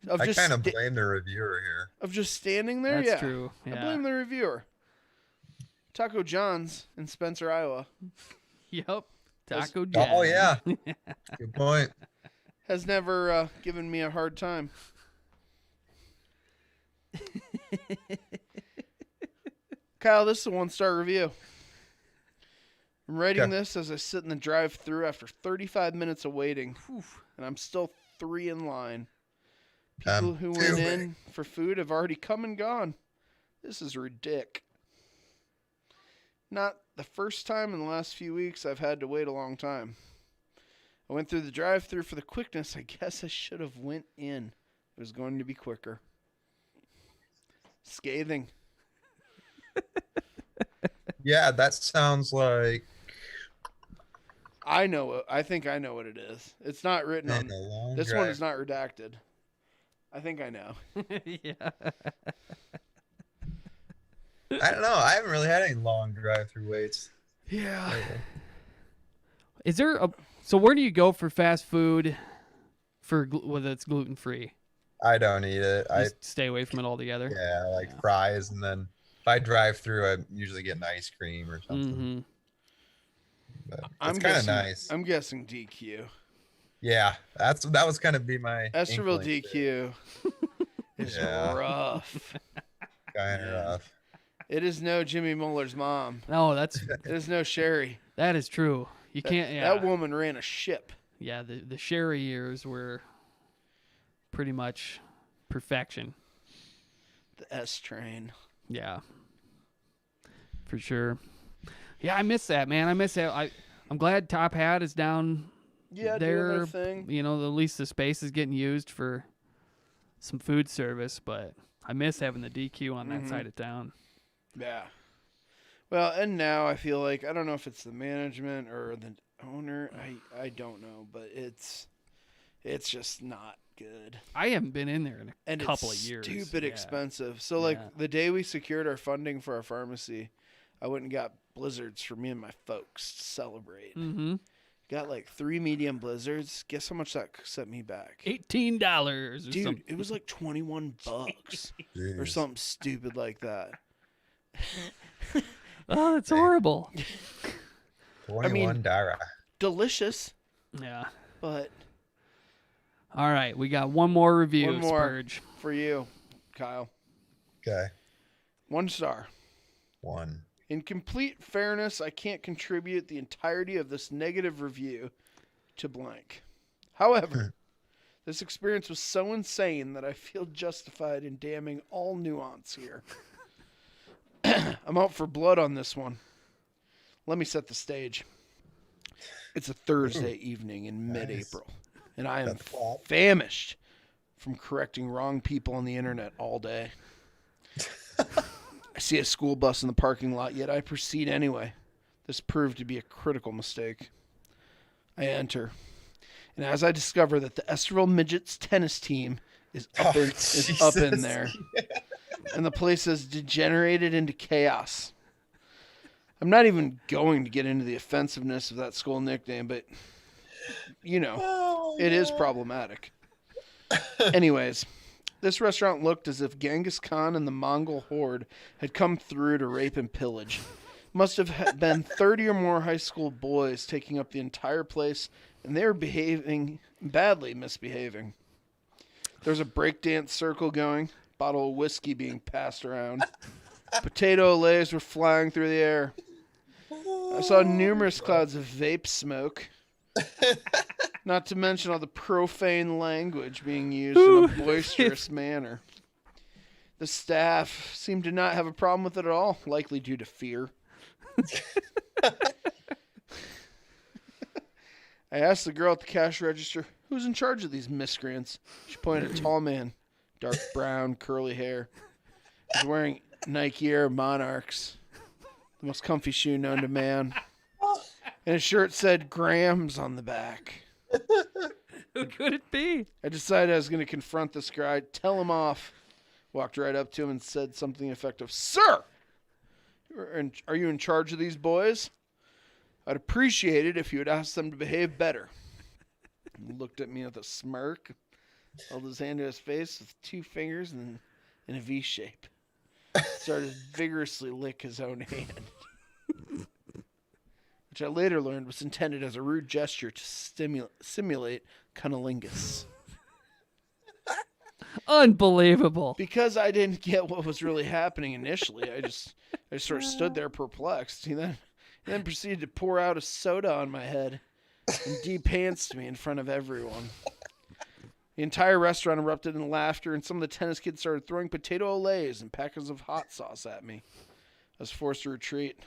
S4: Of
S2: I
S4: just
S2: kind of
S4: sta-
S2: blame the reviewer here.
S4: of just standing there?
S1: That's
S4: Yeah.
S1: true,
S4: I
S1: yeah.
S4: blame the reviewer. Taco John's in Spencer, Iowa.
S1: Yep. Taco
S2: Oh,
S1: John's.
S2: yeah. Good point.
S4: Has never given me a hard time. Kyle, this is a 1-star review. I'm writing
S2: Okay.
S4: this as I sit in the drive-thru after 35 minutes of waiting, and I'm still 3 in line. People who went in for food have already come and gone. This is ridiculous. Not the first time in the last few weeks I've had to wait a long time. I went through the drive-thru for the quickness. I guess I should have went in. It was going to be quicker. Scathing.
S2: Yeah, that sounds like
S4: I know. I think I know what it is. It's not written on.
S2: a long
S4: This one
S2: drive.
S4: is not redacted. I think I know.
S1: Yeah.
S2: I don't know. I haven't really had any long drive-through waits.
S4: Yeah.
S2: lately.
S1: Is there a so where do you go for fast food for whether it's gluten free?
S2: I don't eat it. I
S1: Just stay away from it altogether.
S2: yeah, I like fries, and then if I drive through, I usually get an ice cream or something.
S1: Mm-hmm.
S2: But
S4: I'm
S2: it's kind of
S4: guessing.
S2: nice.
S4: I'm guessing DQ.
S2: Yeah, that was kind of be my
S4: Esterville
S2: inkling.
S4: DQ is
S2: Yeah.
S4: rough.
S2: Kind of rough.
S4: It is no Jimmy Muller's mom.
S1: No, that's
S4: It is no Sherry.
S1: that is true. You can't. Yeah.
S4: That woman ran a ship.
S1: Yeah. The Sherry years were pretty much perfection.
S4: The S train.
S1: Yeah. For sure. Yeah, I miss that, man. I miss that. I'm glad Top Hat is down
S4: Yeah,
S1: there.
S4: doing their thing.
S1: You know, at least the space is getting used for some food service, but I miss having the DQ on that
S4: Mhm.
S1: side of town.
S4: Yeah. Well, and now I feel like I don't know if it's the management or the owner. I don't know, but it's just not good.
S1: I haven't been in there in
S4: And
S1: a couple
S4: it's
S1: of years.
S4: stupid
S1: Yeah.
S4: expensive. So
S1: Yeah.
S4: like the day we secured our funding for our pharmacy, I went and got blizzards for me and my folks to celebrate.
S1: Mm-hmm.
S4: Got like 3 medium blizzards. Guess how much that set me back?
S1: $18 or
S4: Dude,
S1: something.
S4: it was like $21 or
S2: Jeez.
S4: something stupid like that.
S1: Oh, that's horrible.
S2: $21.
S4: Delicious,
S1: Yeah.
S4: but
S1: All right, we got one more review,
S4: one more
S1: Spurge.
S4: for you, Kyle.
S2: Okay.
S4: 1 star.
S2: 1.
S4: In complete fairness, I can't contribute the entirety of this negative review to blank. However, This experience was so insane that I feel justified in damning all nuance here. I'm out for blood on this one. Let me set the stage. It's a Thursday evening in mid-April, and I am famished from correcting wrong people on the internet all day. I see a school bus in the parking lot, yet I proceed anyway. This proved to be a critical mistake. I enter, and as I discover that the Esterville Midgets tennis team is up in there, and the place has degenerated into chaos. I'm not even going to get into the offensiveness of that school nickname, but, you know, it is problematic. Anyways, this restaurant looked as if Genghis Khan and the Mongol horde had come through to rape and pillage. Must have been 30 or more high school boys taking up the entire place, and they were badly misbehaving. There's a breakdance circle going, bottle of whiskey being passed around. Potato lays were flying through the air. I saw numerous clouds of vape smoke. Not to mention all the profane language being used in a boisterous manner. The staff seemed to not have a problem with it at all, likely due to fear. I asked the girl at the cash register, who's in charge of these miscreants? She pointed at a tall man, dark brown, curly hair. He was wearing Nike Air Monarchs, the most comfy shoe known to man. And his shirt said Grams on the back.
S1: Who could it be?
S4: I decided I was going to confront this guy, tell him off. Walked right up to him and said something effective. Sir, are you in charge of these boys? I'd appreciate it if you would ask them to behave better. He looked at me with a smirk, held his hand to his face with two fingers in a V shape. Started to vigorously lick his own hand. Which I later learned was intended as a rude gesture to simulate cunnilingus.
S1: Unbelievable.
S4: Because I didn't get what was really happening initially, I just sort of stood there perplexed. He then proceeded to pour out a soda on my head and de-pantsed me in front of everyone. The entire restaurant erupted in laughter, and some of the tennis kids started throwing potato olays and packets of hot sauce at me. I was forced to retreat.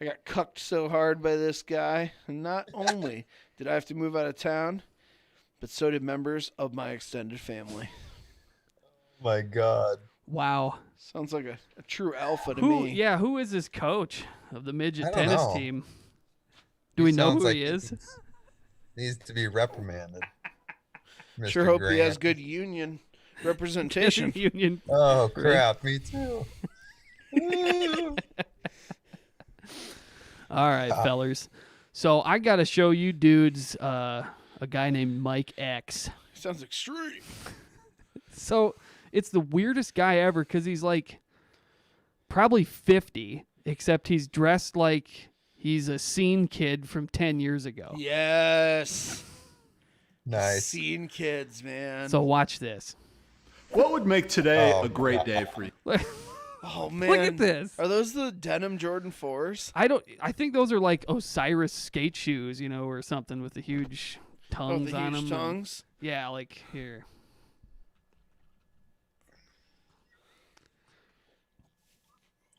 S4: I got cucked so hard by this guy, and not only did I have to move out of town, but so did members of my extended family.
S2: My God.
S1: Wow.
S4: Sounds like a true alpha to
S1: Who?
S4: me.
S1: Yeah, who is this coach of the midget
S2: I don't
S1: tennis
S2: know.
S1: team? Do we know
S2: sounds
S1: who
S2: like
S1: he is?
S2: Needs to be reprimanded. Mr.
S4: Sure hope he
S2: Grant.
S4: has good union representation.
S1: Union.
S2: Oh, crap. Me too.
S1: All right, fellers. So I got to show you dudes a guy named Mike X.
S4: Sounds extreme.
S1: So it's the weirdest guy ever because he's like probably 50, except he's dressed like he's a scene kid from 10 years ago.
S4: Yes.
S2: Nice.
S4: Scene kids, man.
S1: So watch this.
S21: What would make today
S2: Oh,
S21: a great
S2: God.
S21: day for you?
S4: Oh man.
S1: Look at this.
S4: Are those the denim Jordan 4s?
S1: I think those are like Osiris skate shoes, or something with the huge tongues
S4: the
S1: on
S4: huge
S1: them.
S4: tongues?
S1: Yeah, like here.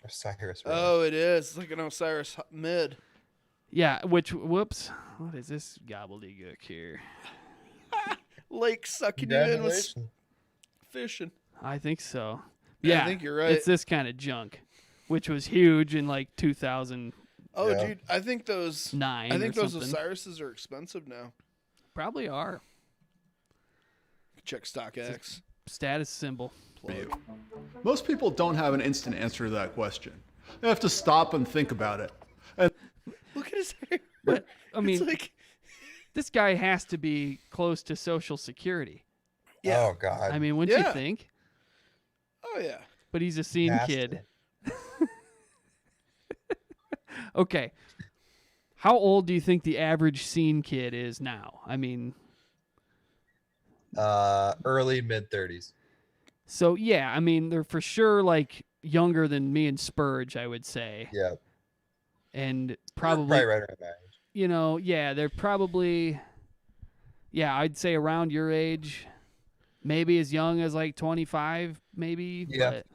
S2: Osiris. Right?
S4: Oh, it is. It's like an Osiris mid.
S1: Yeah, whoops. What is this gobbledygook here?
S4: Lake sucking you in with
S2: Congratulations.
S4: fishing.
S1: I think so.
S4: Yeah,
S1: Yeah,
S4: I think you're right.
S1: It's this kind of junk, which was huge in like 2009
S4: Oh, dude, I think those
S1: or
S4: those
S1: something.
S4: Osiris's are expensive now.
S1: Probably are.
S4: Check StockX.
S1: Status symbol.
S21: Most people don't have an instant answer to that question. They have to stop and think about it. And
S4: Look at his hair.
S1: But I mean,
S4: It's like,
S1: this guy has to be close to Social Security.
S2: Oh, God.
S1: I mean, wouldn't
S4: Yeah.
S1: you think?
S4: oh yeah.
S1: But he's a scene
S2: Has to.
S1: kid. Okay. How old do you think the average scene kid is now? I mean,
S2: Early mid-30s.
S1: so yeah, I mean, they're for sure like younger than me and Spurge, I would say.
S2: Yeah.
S1: And
S2: Probably
S1: probably,
S2: right around that age.
S1: yeah, they're probably yeah, I'd say around your age, maybe as young as like 25, maybe.
S2: Yeah.
S1: But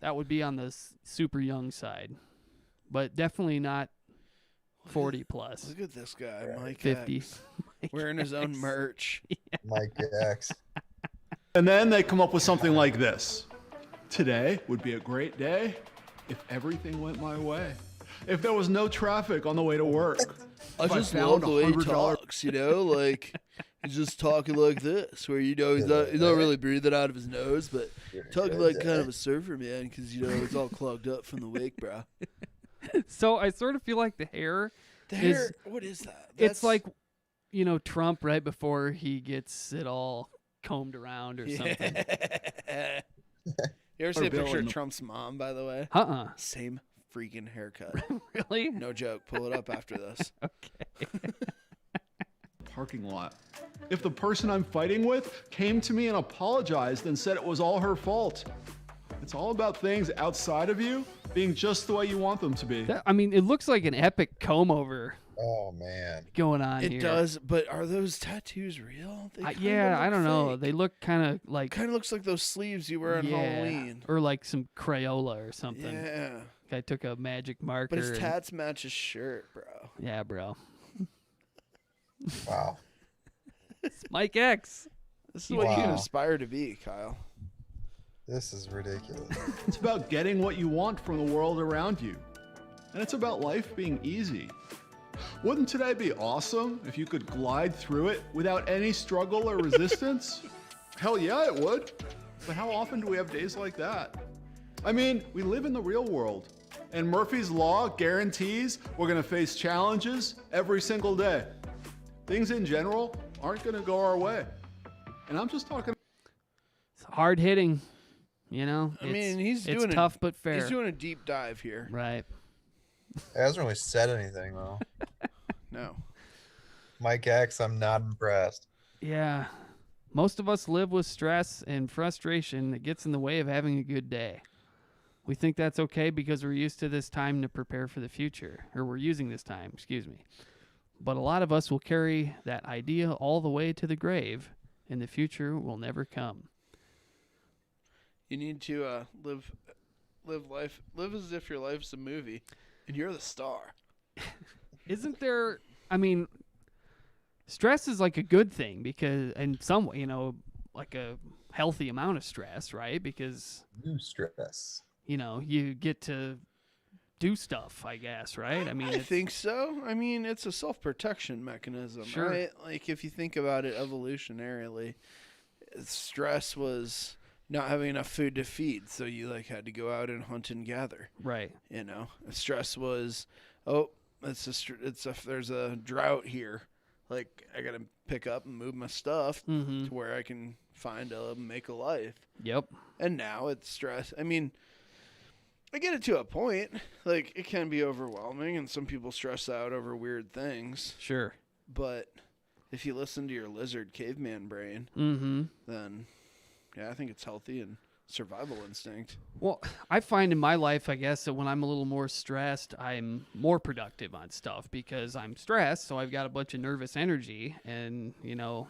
S1: that would be on the super young side, but definitely not 40 plus.
S4: Look at this guy, Mike
S1: 50.
S4: X, wearing his own merch.
S2: Mike X.
S21: And then they come up with something like this. Today would be a great day if everything went my way. If there was no traffic on the way to work.
S4: I
S21: If
S4: just
S21: found
S4: love the way he
S21: $100
S4: talks, you know, like he's just talking like this, where, you know, he's not really breathing out of his nose, but talking like kind of a surfer man, because, you know, it's all clogged up from the wake, bro.
S1: So I sort of feel like the hair.
S4: What is that?
S1: It's like, you know, Trump right before he gets it all combed around or something.
S4: You ever see a
S21: Bill
S4: picture of
S21: and-
S4: Trump's mom, by the way? Same freaking haircut.
S1: Really?
S4: No joke. Pull it up after this.
S1: Okay.
S21: Parking lot. If the person I'm fighting with came to me and apologized and said it was all her fault. It's all about things outside of you being just the way you want them to be.
S1: I mean, it looks like an epic comb over
S2: Oh man.
S1: going on
S4: It
S1: here.
S4: does, but are those tattoos real? They kinda
S1: Yeah, I
S4: look
S1: don't know.
S4: fake.
S1: They look kind of like
S4: Kind of looks like those sleeves you wear on Halloween.
S1: or like some Crayola or something.
S4: Yeah.
S1: Guy took a magic marker.
S4: But his
S1: and-
S4: tats match his shirt, bro.
S1: Yeah, bro.
S2: Wow.
S1: It's Mike X.
S4: This is what you can
S2: Wow.
S4: aspire to be, Kyle.
S2: This is ridiculous.
S21: It's about getting what you want from the world around you. And it's about life being easy. Wouldn't today be awesome if you could glide through it without any struggle or resistance? Hell yeah, it would. But how often do we have days like that? I mean, we live in the real world. And Murphy's Law guarantees we're going to face challenges every single day. Things in general aren't going to go our way. And I'm just talking.
S1: It's hard hitting, you know.
S4: I mean, he's
S1: it's
S4: doing
S1: tough but fair.
S4: He's doing a deep dive here.
S1: Right.
S2: He hasn't really said anything though.
S4: No.
S2: Mike X, I'm not impressed.
S1: Yeah. Most of us live with stress and frustration that gets in the way of having a good day. We think that's okay because we're used to this time to prepare for the future, or we're using this time, excuse me. But a lot of us will carry that idea all the way to the grave, and the future will never come.
S4: You need to live life, live as if your life's a movie, and you're the star.
S1: Isn't there, I mean, stress is like a good thing because, in some way, you know, like a healthy amount of stress, right? Because,
S2: New stress.
S1: you know, you get to do stuff, I guess, right? I mean,
S4: I think so. I mean, it's a self-protection mechanism,
S1: Sure.
S4: right? Like, if you think about it evolutionarily, stress was not having enough food to feed, so you like had to go out and hunt and gather.
S1: Right.
S4: You know, stress was, there's a drought here. Like, I gotta pick up and move my stuff
S1: Mhm.
S4: to where I can make a life.
S1: Yep.
S4: And now it's stress. I mean, I get it to a point. Like, it can be overwhelming, and some people stress out over weird things.
S1: Sure.
S4: But if you listen to your lizard caveman brain, then, yeah, I think it's healthy and survival instinct.
S1: Well, I find in my life, I guess, that when I'm a little more stressed, I'm more productive on stuff because I'm stressed, so I've got a bunch of nervous energy, and, you know...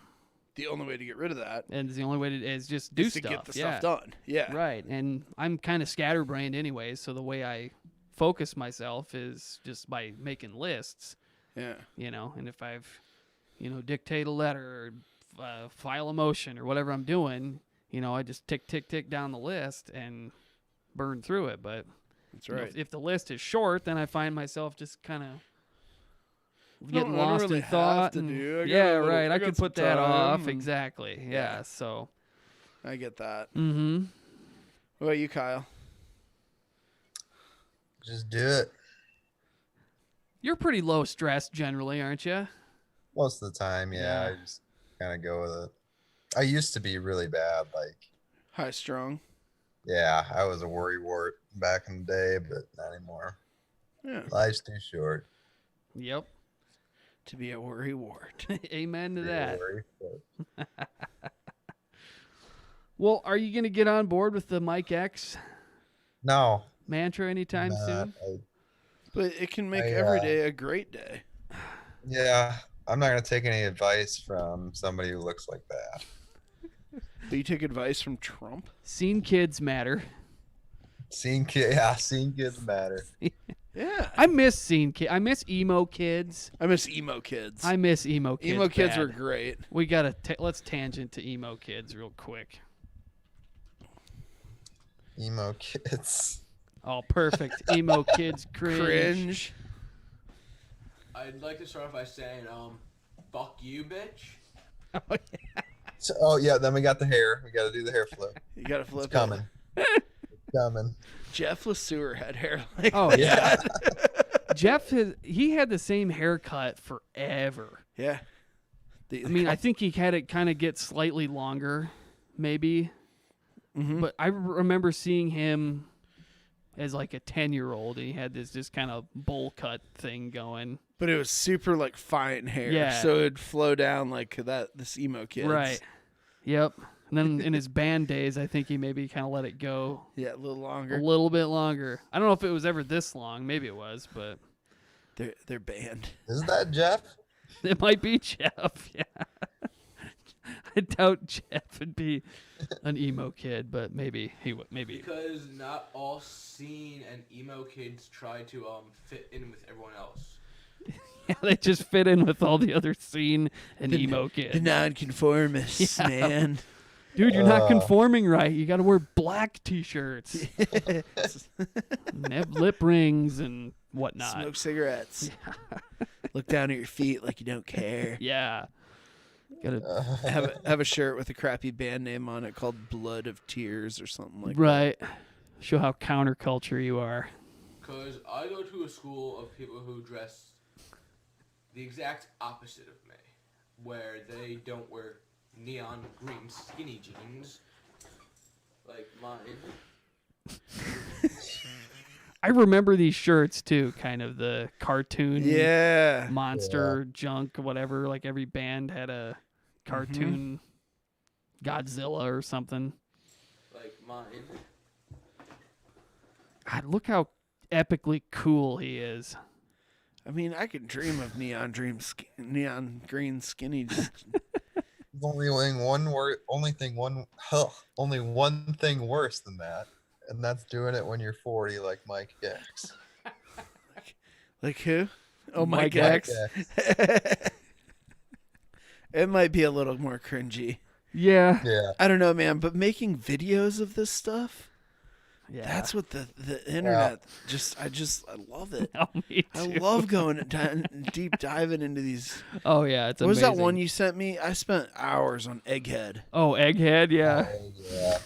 S4: The only way to get rid of that.
S1: And the only way is just do
S4: is to
S1: stuff.
S4: get the stuff done. Yeah.
S1: Right. And I'm kind of scatterbrained anyway, so the way I focus myself is just by making lists.
S4: Yeah.
S1: You know, and if I've, you know, dictate a letter or file a motion or whatever I'm doing, you know, I just tick down the list and burn through it. But
S4: that's
S1: you know,
S4: right.
S1: if the list is short, then I find myself just kind of getting
S4: I don't
S1: lost
S4: really
S1: in
S4: have
S1: thought.
S4: to
S1: and-
S4: do. I got
S1: yeah,
S4: a little-
S1: right.
S4: I
S1: I
S4: got
S1: could
S4: some
S1: put that
S4: time
S1: off.
S4: and-
S1: Exactly.
S4: Yeah.
S1: Yeah. So.
S4: I get that.
S1: Mm-hmm.
S4: What about you, Kyle?
S2: Just do it.
S1: You're pretty low stress generally, aren't you?
S2: Most of the time, yeah.
S1: Yeah.
S2: I just kind of go with it. I used to be really bad. Like,
S4: High strung.
S2: yeah, I was a worry wart back in the day, but not anymore.
S4: Yeah.
S2: Life's too short.
S1: Yep.
S4: To be a worry wart.
S1: Amen to
S2: Be a
S1: that.
S2: worry wart.
S1: Well, are you going to get on board with the Mike X
S2: No.
S1: mantra anytime
S2: Nah,
S1: soon?
S4: But it can make
S2: I,
S4: every day a great day.
S2: Yeah, I'm not gonna take any advice from somebody who looks like that.
S4: Do you take advice from Trump?
S1: Seen kids matter.
S2: Seen kids matter.
S4: Yeah.
S1: I miss seen kids. I miss emo kids.
S4: I miss emo kids.
S1: I miss emo kids.
S4: Emo kids
S1: bad.
S4: were great.
S1: We gotta let's tangent to emo kids real quick.
S2: Emo kids.
S1: Oh, perfect. Emo kids cringe.
S7: I'd like to start off by saying, fuck you, bitch.
S1: Oh, yeah.
S2: So, then we got the hair. We got to do the hair flip.
S4: You got to flip
S2: it's coming. It's coming.
S4: Jeff LeSueur had hair like
S1: Oh,
S4: that.
S1: yeah. Jeff, he had the same haircut forever.
S4: Yeah.
S1: I think he had it kind of get slightly longer, maybe.
S4: Mm-hmm.
S1: But I remember seeing him as like a 10-year-old, and he had this just kind of bowl cut thing going.
S4: But it was super like fine hair,
S1: Yeah.
S4: so it'd flow down like that. This emo kid,
S1: Right. Yep. And then in his band days, I think he maybe kind of let it go.
S4: Yeah, a little longer.
S1: A little bit longer. I don't know if it was ever this long. Maybe it was, but
S4: they're banned.
S2: Is that Jeff?
S1: It might be Jeff. Yeah. I doubt Jeff would be an emo kid, but maybe he would. Maybe.
S7: Because not all scene and emo kids try to fit in with everyone else.
S1: Yeah, they just fit in with all the other scene and emo kids.
S4: The nonconformists, man.
S1: Dude, you're not conforming right. You got to wear black T-shirts, and have lip rings and whatnot.
S4: Smoke cigarettes. Look down at your feet like you don't care.
S1: Yeah. Gotta
S4: have a shirt with a crappy band name on it called Blood of Tears or something like that.
S1: Right. Show how counterculture you are.
S7: Because I go to a school of people who dress the exact opposite of me, where they don't wear neon green skinny jeans like mine.
S1: I remember these shirts too, kind of the cartoon monster junk, whatever. Like every band had a cartoon Godzilla or something.
S7: Like mine.
S1: God, look how epically cool he is.
S4: I mean, I could dream of neon green skinny jeans.
S2: Only one thing worse than that, and that's doing it when you're 40, like Mike X.
S4: Like who? Oh,
S1: Mike
S4: X.
S2: X.
S4: It might be a little more cringy.
S1: Yeah.
S2: Yeah.
S4: I don't know, man, but making videos of this stuff,
S1: yeah,
S4: that's what the internet I love it.
S1: Oh, me
S4: I
S1: too.
S4: love going deep diving into these.
S1: Oh yeah, it's
S4: what was
S1: amazing.
S4: that one you sent me? I spent hours on Egghead.
S1: Oh, Egghead, yeah.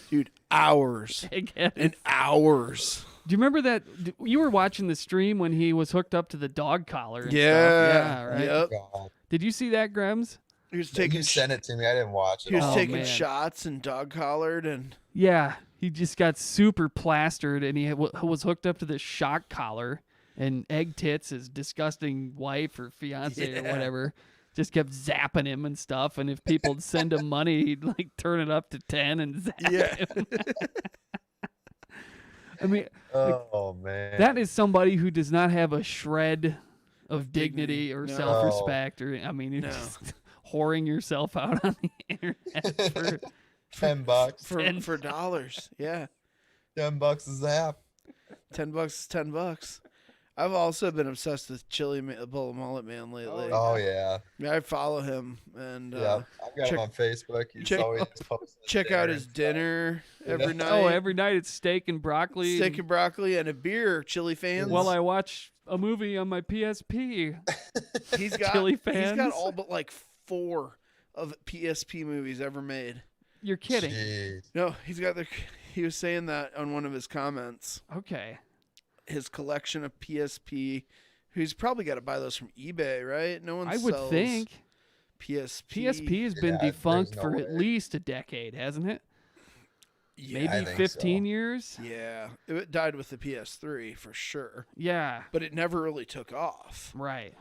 S4: Dude, hours.
S1: Egghead.
S4: And hours.
S1: Do you remember that? You were watching the stream when he was hooked up to the dog collar and
S4: Yeah.
S1: stuff. Yeah, right.
S4: Yep.
S2: God.
S1: Did you see that, Grems?
S4: He was taking
S2: You sent it to me. I didn't watch it.
S4: He was
S2: all.
S4: taking
S1: man.
S4: shots and dog collared and
S1: Yeah, he just got super plastered, and he was hooked up to this shock collar, and Egg Tits, his disgusting wife or fiance or whatever, just kept zapping him and stuff. And if people would send him money, he'd like turn it up to 10 and zap him. I mean,
S2: Oh man.
S1: that is somebody who does not have a shred of dignity or
S4: No.
S1: self-respect, or I mean, you're just whoring yourself out on the internet for
S2: $10
S4: for dollars. Yeah.
S2: $10 a zap.
S4: $10 is $10. I've also been obsessed with Chili Mullet Man lately.
S2: Oh yeah.
S4: Yeah, I follow him and
S2: Yeah. I've got him on Facebook. He's always posting.
S4: check out his dinner every night.
S1: Oh, every night it's steak and broccoli.
S4: Steak and broccoli and a beer. Chili fans.
S1: While I watch a movie on my PSP.
S4: He's got
S1: Chili
S4: He's
S1: fans.
S4: got all but like 4 of PSP movies ever made.
S1: You're kidding.
S2: Jeez.
S4: No, he's got the. He was saying that on one of his comments.
S1: Okay.
S4: His collection of PSP. He's probably got to buy those from eBay, right? No one.
S1: I would
S4: sells
S1: think.
S4: PSP.
S1: PSP has been
S2: Yeah,
S1: defunct
S2: there's no
S1: for
S2: way.
S1: at least a decade, hasn't it?
S4: Yeah,
S2: I
S1: Maybe
S2: think
S1: 15
S2: so.
S1: years?
S4: Yeah, it died with the PS3 for sure,
S1: Yeah.
S4: but it never really took off.
S1: Right.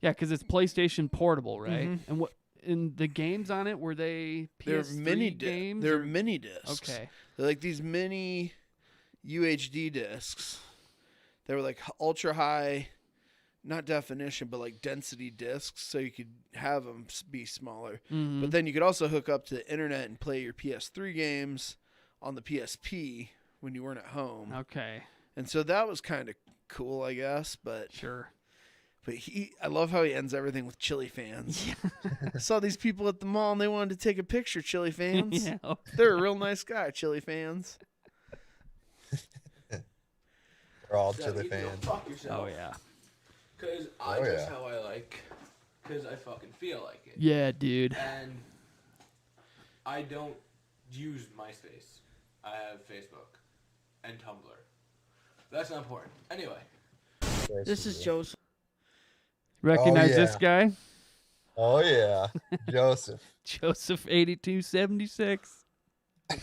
S1: Yeah, because it's PlayStation Portable, right?
S4: Mhm.
S1: And what? And the games on it, were they PS3 games?
S4: They're
S1: or-
S4: mini discs.
S1: Okay.
S4: They're like these mini UHD discs. They were like ultra high not definition, but like density discs, so you could have them be smaller.
S1: Mhm.
S4: But then you could also hook up to the internet and play your PS3 games on the PSP when you weren't at home.
S1: Okay.
S4: And so that was kind of cool, I guess. But
S1: sure.
S4: But I love how he ends everything with Chili fans. I saw these people at the mall and they wanted to take a picture, Chili fans.
S1: Yeah.
S4: They're a real nice guy, Chili fans.
S2: We're all
S7: So
S2: Chili
S7: you can go
S2: fans.
S7: fuck yourself.
S1: Oh yeah.
S7: Because I
S2: Oh,
S7: dress
S2: yeah.
S7: how I like. Because I fucking feel like it.
S1: Yeah, dude.
S7: And I don't use MySpace. I have Facebook and Tumblr. That's not important. Anyway.
S4: This is Joseph.
S1: Recognize
S2: yeah.
S1: this guy?
S2: Oh yeah, Joseph.
S1: Joseph 8276.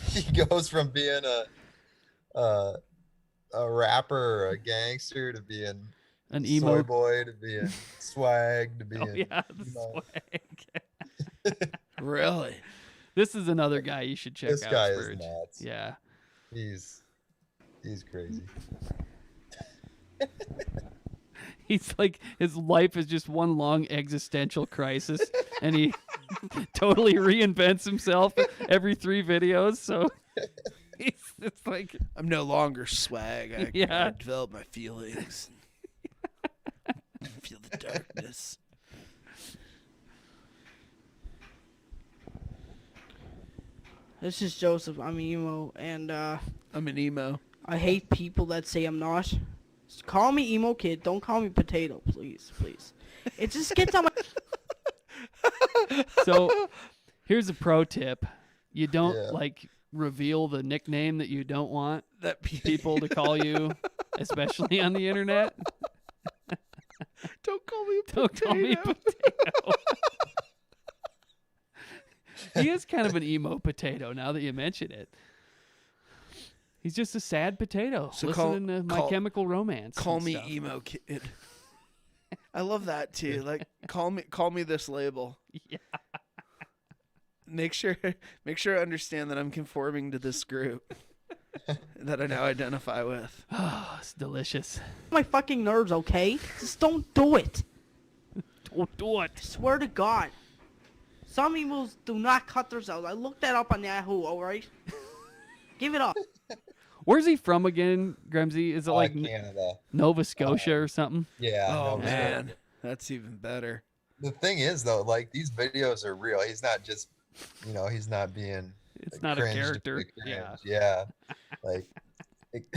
S2: He goes from being a rapper or a gangster to being
S1: An
S2: soy
S1: emo
S2: boy to being swag to being
S1: Oh yeah, the swag.
S4: Really?
S1: This is another guy you should check
S2: This
S1: out.
S2: guy is
S1: Spurge.
S2: nuts.
S1: Yeah.
S2: He's crazy.
S1: He's like, his life is just one long existential crisis, and he totally reinvents himself every 3 videos. So it's like,
S4: I'm no longer swag. I
S1: Yeah.
S4: develop my feelings. Feel the darkness.
S6: This is Joseph. I'm emo, and
S4: I'm an emo.
S6: I hate people that say I'm not. Just call me emo kid. Don't call me potato, please, please. It just gets on my.
S1: so here's a pro tip: you don't
S2: Yeah.
S1: like reveal the nickname that you don't want
S4: that
S1: people to call you, especially on the internet.
S4: Don't call me a
S1: Don't call me potato. He is kind of an emo potato now that you mention it. He's just a sad potato
S4: So
S1: listening to My
S4: call-
S1: Chemical Romance.
S4: Call
S1: and
S4: me
S1: stuff.
S4: emo kid. I love that too. Like call me this label.
S1: Yeah.
S4: Make sure I understand that I'm conforming to this group that I now identify with.
S1: Oh, it's delicious.
S6: My fucking nerves, okay? Just don't do it.
S1: Don't do it.
S6: I swear to God. Some emos do not cut themselves. I looked that up on Yahoo, alright? Give it up.
S1: Where's he from again, Grimsy? Is it like
S2: Canada.
S1: Nova Scotia or something?
S2: Yeah.
S4: Oh
S2: no,
S4: man, that's even better.
S2: The thing is though, like these videos are real. He's not just, he's not being.
S1: It's
S2: like,
S1: not a
S2: cringe to
S1: character.
S2: be cringe.
S1: Yeah.
S2: Yeah. Like,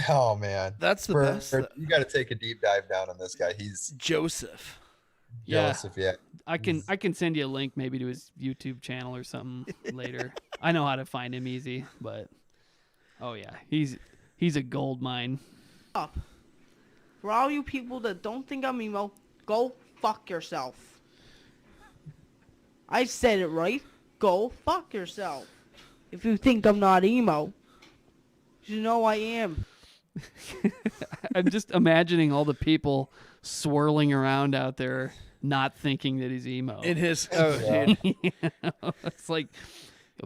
S2: oh man.
S4: That's the
S2: Spurge,
S4: best.
S2: You got to take a deep dive down on this guy. He's
S4: Joseph.
S1: Yeah.
S2: Joseph. Yeah.
S1: I can send you a link maybe to his YouTube channel or something later. I know how to find him easy, but oh yeah, he's a gold mine.
S6: Up. For all you people that don't think I'm emo, go fuck yourself. I said it right. Go fuck yourself. If you think I'm not emo, you know I am.
S1: I'm just imagining all the people swirling around out there not thinking that he's emo.
S4: In his
S1: dude. It's like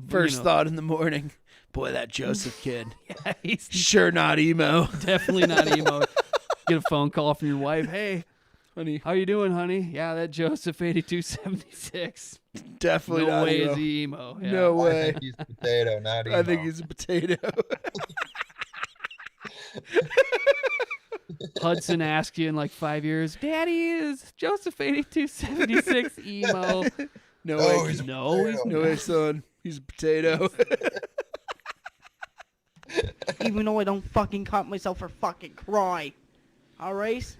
S4: first thought in the morning. Boy, that Joseph kid.
S1: Yeah, he's
S4: sure not emo.
S1: Definitely not emo. Get a phone call from your wife. Hey,
S4: honey,
S1: how you doing, honey? Yeah, that Joseph 8276.
S4: Definitely
S1: no
S4: not
S1: way
S4: emo.
S1: is he emo. Yeah.
S4: No way.
S2: I think he's a potato, not emo.
S4: I think he's a potato.
S1: Hudson asks you in like 5 years, Daddy, is Joseph 8276 emo?
S4: No
S2: Oh,
S4: way.
S2: he's a
S1: No,
S2: potato.
S1: he's
S4: No way, son. He's a potato.
S6: Even though I don't fucking cut myself or fucking cry. Alright?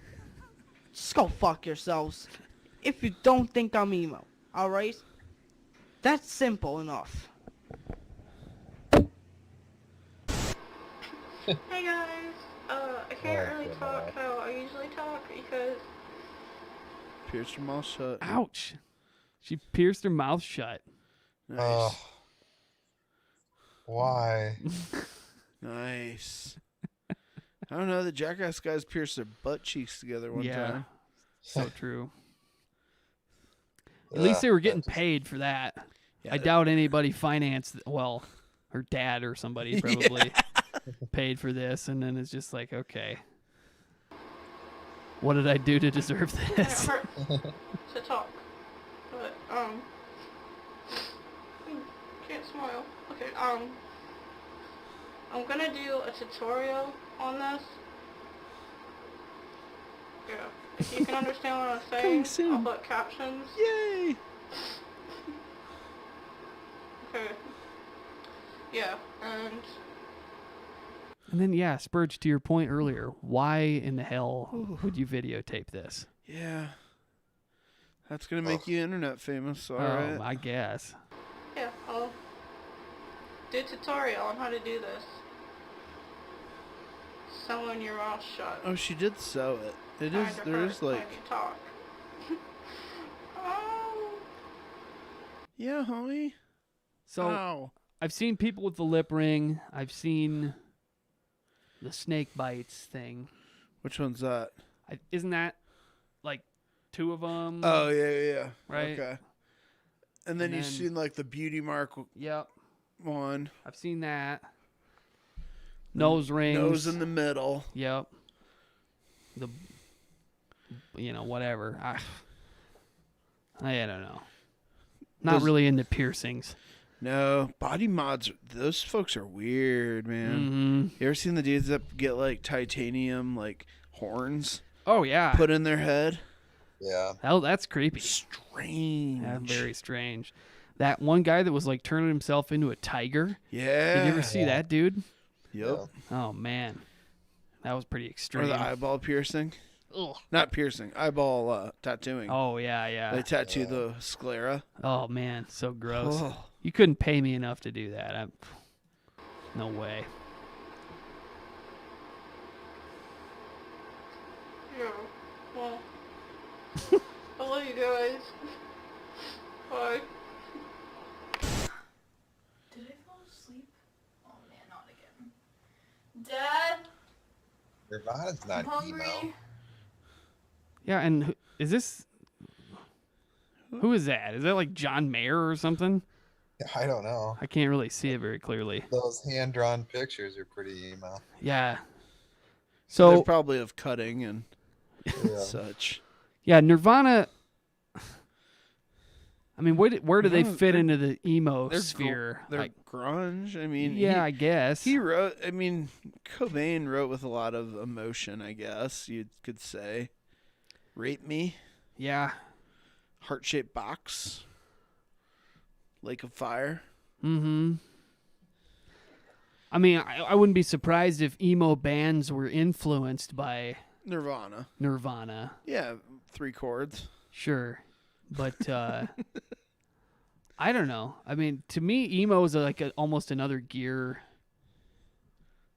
S6: Just go fuck yourselves. If you don't think I'm emo. Alright? That's simple enough.
S15: Hey guys, I can't really talk how I usually talk because
S4: Pierce your mouth shut.
S1: Ouch. She pierced her mouth shut.
S4: Nice.
S2: Oh. Why?
S4: Nice. I don't know. The Jackass guys pierced their butt cheeks together one
S1: Yeah.
S4: time.
S1: So true. At least they were getting paid for that. I doubt anybody financed, well, her dad or somebody probably paid for this, and then it's just like, okay. What did I do to deserve this?
S15: It hurts to talk. But, can't smile. Okay, I'm gonna do a tutorial on this. Yeah. If you can understand what I'm saying, I'll put captions.
S4: Yay!
S15: Okay. Yeah, and
S1: And then, yeah, Spurge, to your point earlier, why in the hell would you videotape this?
S4: Yeah. That's gonna make you internet famous, alright.
S1: I guess.
S15: yeah, I'll do a tutorial on how to do this. Sewing your mouth shut.
S4: Oh, she did sew it. It is,
S15: Kinda
S4: there
S15: hurt
S4: is like...
S15: when you talk. Oh.
S4: Yeah, homie.
S1: So,
S4: Ow.
S1: I've seen people with the lip ring. I've seen the snake bites thing.
S4: Which one's that?
S1: Isn't that like 2 of them?
S4: Oh, yeah.
S1: Right?
S4: Okay. And then you've seen like the beauty mark one.
S1: I've seen that. Nose rings.
S4: Nose in the middle.
S1: Yep. Whatever. I don't know. Not really into piercings.
S4: No, body mods, those folks are weird, man.
S1: Mm-hmm.
S4: You ever seen the dudes that get like titanium like horns?
S1: Oh, yeah.
S4: Put in their head?
S2: Yeah.
S1: Hell, that's creepy.
S4: Strange.
S1: Yeah, very strange. That one guy that was like turning himself into a tiger.
S4: Yeah.
S1: Did you ever see that dude?
S4: Yep.
S1: Oh, man. That was pretty extreme.
S4: Or the eyeball piercing.
S1: Ugh.
S4: Not piercing, eyeball tattooing.
S1: Oh, yeah.
S4: They tattoo the sclera.
S1: Oh, man. So gross.
S4: Oh.
S1: You couldn't pay me enough to do that. No way.
S15: Yeah. Well. I love you guys. Bye. Did I fall asleep? Oh man, not again. Dad?
S2: Nirvana's
S15: I'm
S2: not
S15: hungry.
S2: emo.
S1: Yeah, and is this... Who is that? Is that like John Mayer or something?
S2: I don't know.
S1: I can't really see it very clearly.
S2: Those hand-drawn pictures are pretty emo.
S1: Yeah.
S4: They're
S1: So,
S4: probably of cutting and such.
S1: yeah, Nirvana... I mean, where do they
S4: No,
S1: fit
S4: they're-
S1: into the emo
S4: They're
S1: sphere?
S4: They're
S1: Like,
S4: grunge. I mean,
S1: yeah, I guess.
S4: He wrote, I mean, Cobain wrote with a lot of emotion, I guess you could say. Rape Me.
S1: Yeah.
S4: Heart-shaped box. Lake of Fire.
S1: Mm-hmm. I mean, I wouldn't be surprised if emo bands were influenced by
S4: Nirvana. Yeah, 3 chords.
S1: Sure. But I don't know. I mean, to me, emo is like almost another gear.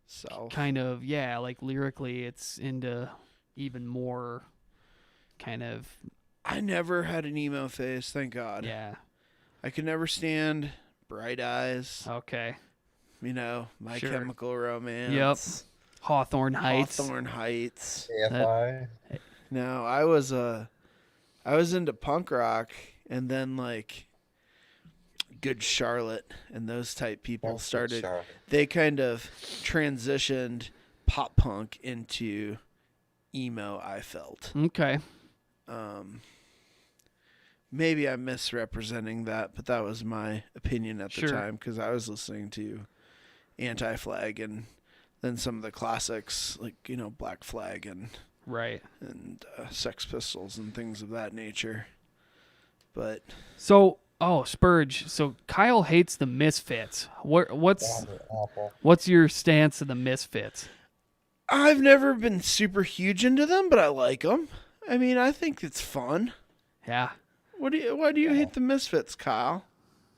S4: So
S1: kind of, yeah, like lyrically, it's into even more kind of.
S4: I never had an emo phase, thank God.
S1: Yeah.
S4: I could never stand Bright Eyes.
S1: Okay.
S4: You know, My
S1: Sure.
S4: Chemical Romance.
S1: Yep. Hawthorne Heights.
S4: Hawthorne Heights.
S2: AFI.
S4: No, I was into punk rock, and then like Good Charlotte and those type people started.
S2: Charlotte.
S4: They kind of transitioned pop punk into emo, I felt.
S1: Okay.
S4: Maybe I'm misrepresenting that, but that was my opinion at the
S1: Sure.
S4: time because I was listening to Anti-Flag and then some of the classics like, you know, Black Flag and
S1: Right.
S4: and Sex Pistols and things of that nature. But
S1: So, Spurge. So Kyle hates the Misfits. What's
S2: They're awful.
S1: what's your stance of the Misfits?
S4: I've never been super huge into them, but I like them. I mean, I think it's fun.
S1: Yeah.
S4: Why do you hate the Misfits, Kyle?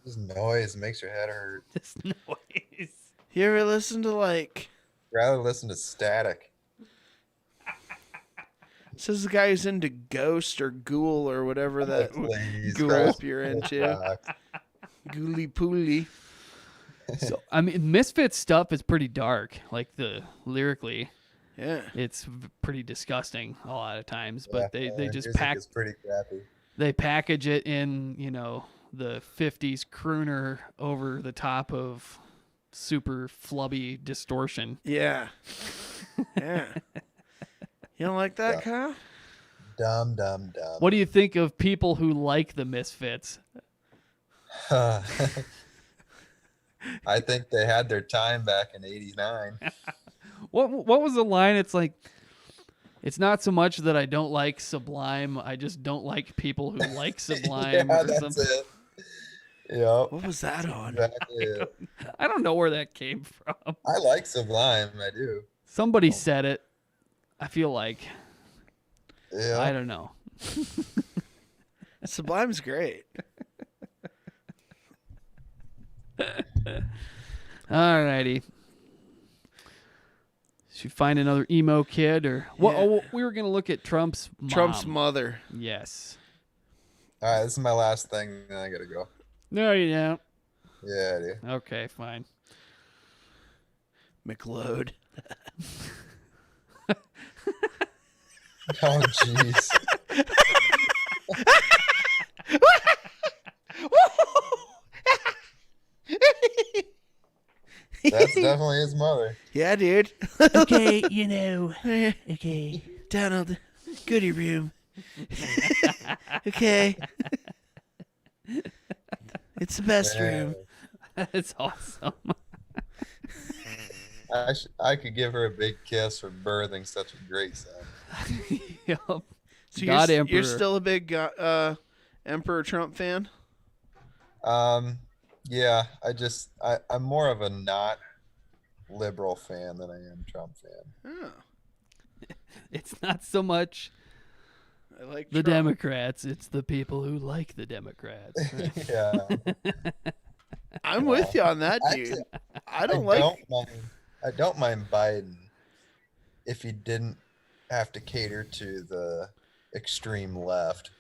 S2: This noise makes your head hurt.
S1: This noise.
S4: You ever listen to like?
S2: Rather listen to Static.
S4: Says the guy who's into Ghost or Ghoul or whatever that
S2: Please,
S4: crap
S2: Chris.
S4: you're into. Ghouly pooly.
S1: So I mean, Misfits stuff is pretty dark. Like the lyrically,
S4: Yeah.
S1: it's pretty disgusting a lot of times. But they
S2: their
S1: just
S2: music
S1: pack
S2: is pretty crappy.
S1: they package it in, you know, the 50s crooner over the top of super flubby distortion.
S4: Yeah. Yeah. You don't like that, Kyle?
S2: Dumb.
S1: What do you think of people who like the Misfits?
S2: I think they had their time back in '89.
S1: What was the line? It's like, it's not so much that I don't like Sublime, I just don't like people who like Sublime
S2: Yeah,
S1: or
S2: that's
S1: something.
S2: it. Yep.
S4: What was that on?
S2: Exactly it.
S1: I don't know where that came from.
S2: I like Sublime. I do.
S1: Somebody said it. I feel like.
S2: Yeah.
S1: I don't know.
S4: Sublime's great.
S1: Alrighty. Should we find another emo kid or what?
S4: Yeah.
S1: Oh, we were gonna look at Trump's mom.
S4: Trump's mother.
S1: Yes.
S2: All right, this is my last thing. Then I gotta go.
S1: No, you don't.
S2: Yeah, I do.
S1: Okay, fine.
S4: McLeod.
S2: Oh, jeez. That's definitely his mother.
S4: Yeah, dude.
S6: Okay, you know. Okay.
S4: Donald, goody room. Okay. It's the best room.
S1: That's awesome.
S2: I could give her a big kiss for birthing such a great son.
S1: Yep.
S4: So
S1: God
S4: you're
S1: Emperor.
S4: still a big Emperor Trump fan?
S2: Yeah, I'm more of a not liberal fan than I am Trump fan.
S4: Oh.
S1: It's not so much
S4: I like
S1: the
S4: Trump.
S1: Democrats, it's the people who like the Democrats.
S2: Yeah.
S4: I'm with you on that, dude. I don't
S2: mind Biden if he didn't have to cater to the extreme left.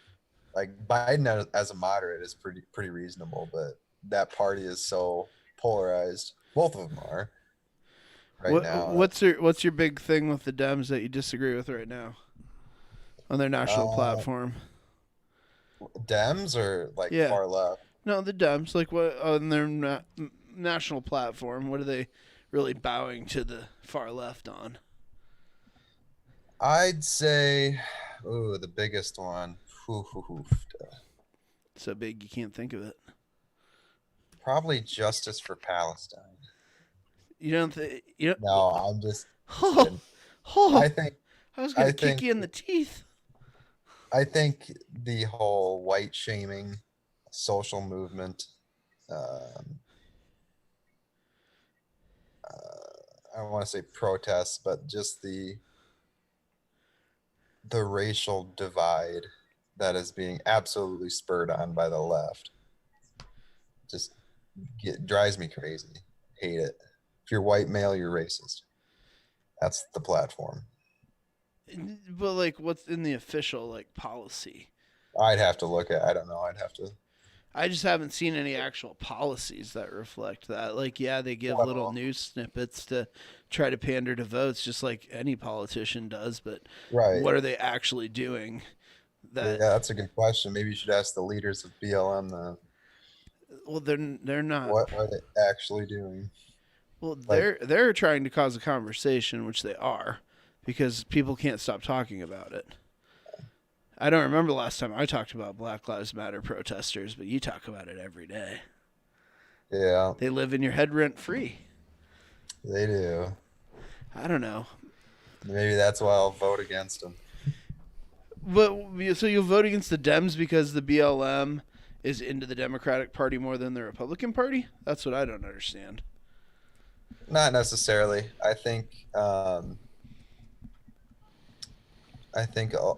S2: Like Biden as a moderate is pretty reasonable, but that party is so polarized. Both of them are now.
S4: What's your big thing with the Dems that you disagree with right now on their national platform?
S2: Dems or like
S4: Yeah.
S2: far left?
S4: No, the Dems. Like what on their national platform? What are they really bowing to the far left on?
S2: I'd say, the biggest one.
S4: So big you can't think of it.
S2: Probably Justice for Palestine.
S4: You don't think? You
S2: No, I'm just.
S4: Oh,
S2: I think
S4: I was gonna kick you in the teeth.
S2: I think the whole white shaming social movement. I don't want to say protests, but just the racial divide that is being absolutely spurred on by the left just drives me crazy. Hate it. If you're white male, you're racist. That's the platform.
S4: But like, what's in the official like policy?
S2: I'd have to look at. I don't know. I'd have to.
S4: I just haven't seen any actual policies that reflect that. Like, yeah, they give little news snippets to try to pander to votes, just like any politician does. But
S2: Right.
S4: what are they actually doing?
S2: Yeah, that's a good question. Maybe you should ask the leaders of BLM then.
S4: Well, they're not.
S2: What are they actually doing?
S4: Well, they're trying to cause a conversation, which they are, because people can't stop talking about it. I don't remember the last time I talked about Black Lives Matter protesters, but you talk about it every day.
S2: Yeah.
S4: They live in your head rent free.
S2: They do.
S4: I don't know.
S2: Maybe that's why I'll vote against them.
S4: But so you'll vote against the Dems because the BLM is into the Democratic Party more than the Republican Party? That's what I don't understand.
S2: Not necessarily. I think a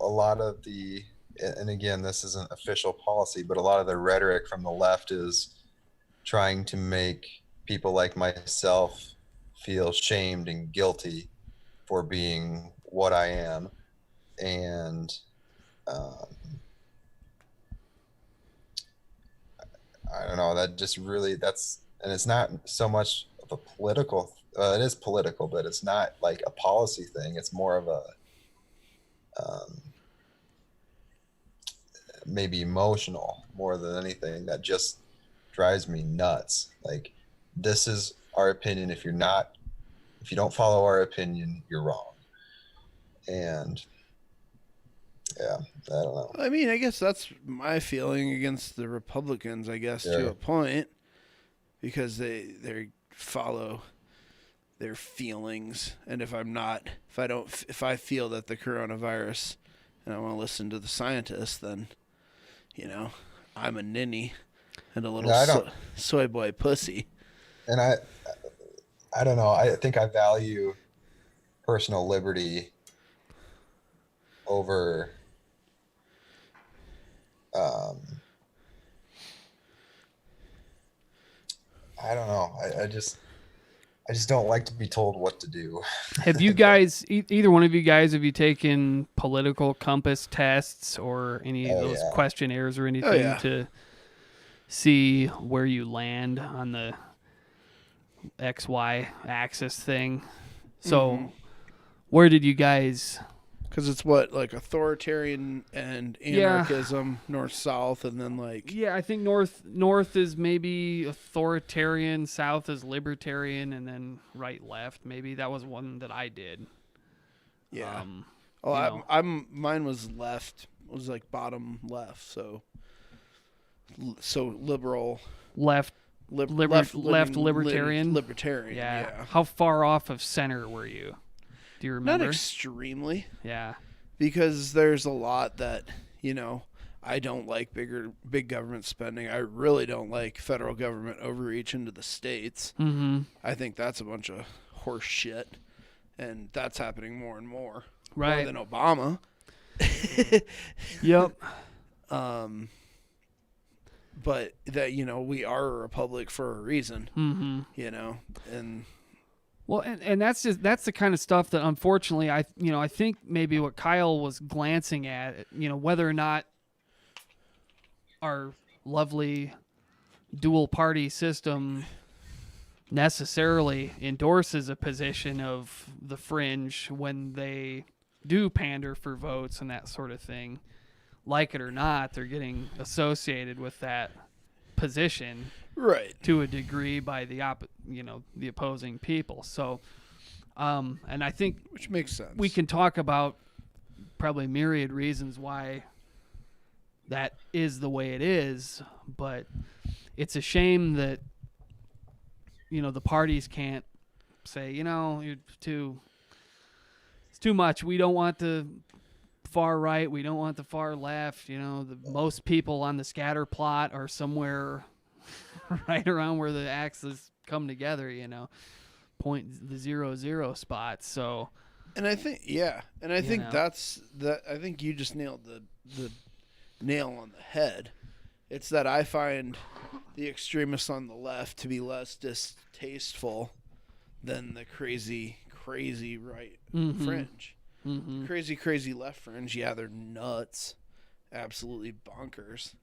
S2: lot of the, and again, this isn't official policy, but a lot of the rhetoric from the left is trying to make people like myself feel shamed and guilty for being what I am. And I don't know, that just really, and it's not so much of a political, it is political, but it's not like a policy thing. It's more of a, maybe emotional more than anything that just drives me nuts. Like, this is our opinion. If you don't follow our opinion, you're wrong. And Yeah, I don't know.
S4: I mean, I guess that's my feeling against the Republicans, I guess, to a point, because they follow their feelings. And if I feel that the coronavirus, and I want to listen to the scientists, then, I'm a ninny and a little soy boy pussy.
S2: And I don't know. I think I value personal liberty over I don't know. I just don't like to be told what to do.
S1: Have you guys, either one of you guys, have you taken political compass tests or any of those questionnaires or anything to see where you land on the XY axis thing? So where did you guys...
S4: Because it's like authoritarian and anarchism, north-south, and then
S1: Yeah, I think north is maybe authoritarian, south is libertarian, and then right-left. Maybe that was one that I did.
S4: Yeah. Mine was left. It was like bottom left, so liberal.
S1: Left libertarian?
S4: Libertarian, yeah.
S1: How far off of center were you? Do you remember?
S4: Not extremely.
S1: Yeah.
S4: Because there's a lot that, I don't like big government spending. I really don't like federal government overreach into the states.
S1: Mm-hmm.
S4: I think that's a bunch of horse shit. And that's happening more and more.
S1: Right.
S4: More than Obama.
S1: Yep.
S4: But that, we are a republic for a reason.
S1: Mm-hmm.
S4: And...
S1: Well, and that's the kind of stuff that, unfortunately, I think maybe what Kyle was glancing at, whether or not our lovely dual party system necessarily endorses a position of the fringe when they do pander for votes and that sort of thing. Like it or not, they're getting associated with that position.
S4: Right.
S1: To a degree by the the opposing people. So, and I think,
S4: which makes sense,
S1: we can talk about probably myriad reasons why that is the way it is, but it's a shame that, the parties can't say, it's too much. We don't want the far right. We don't want the far left. Most people on the scatter plot are somewhere right around where the axes come together, 0.00 spots. So,
S4: and I think, I think you just nailed the nail on the head. It's that I find the extremists on the left to be less distasteful than the crazy right fringe.
S1: Mm-hmm.
S4: Crazy left fringe. Yeah, they're nuts, absolutely bonkers.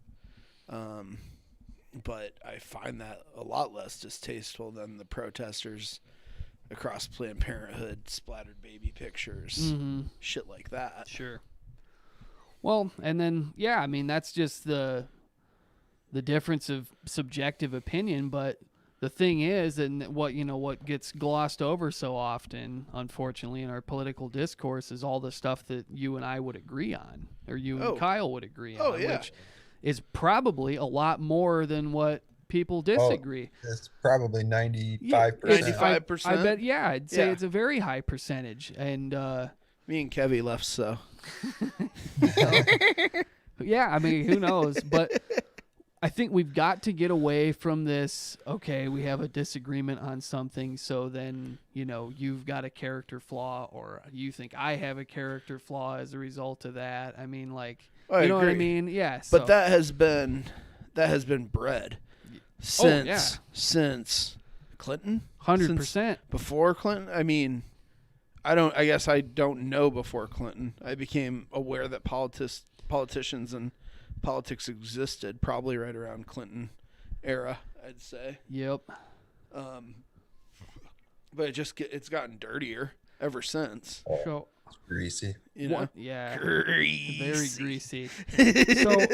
S4: But I find that a lot less distasteful than the protesters across Planned Parenthood, splattered baby pictures, shit like that.
S1: Sure. Well, and then, that's just the difference of subjective opinion. But the thing is, and what gets glossed over so often, unfortunately, in our political discourse is all the stuff that you and I would agree on, or you and Kyle would agree on, which is probably a lot more than what people disagree.
S2: It's probably 95%.
S4: 95%?
S1: I bet, I'd say it's a very high percentage. And
S4: me and Kevy left, so.
S1: Yeah, who knows? But I think we've got to get away from this, okay, we have a disagreement on something, so then, you've got a character flaw, or you think I have a character flaw as a result of that. You know what I mean? Yeah. So.
S4: But that has been bred since Clinton.
S1: 100%.
S4: Before Clinton, I guess I don't know before Clinton. I became aware that politicians and politics existed probably right around Clinton era, I'd say.
S1: Yep.
S4: But it's gotten dirtier ever since.
S1: So.
S2: Greasy.
S1: Yeah.
S4: Greasy.
S1: Very greasy. So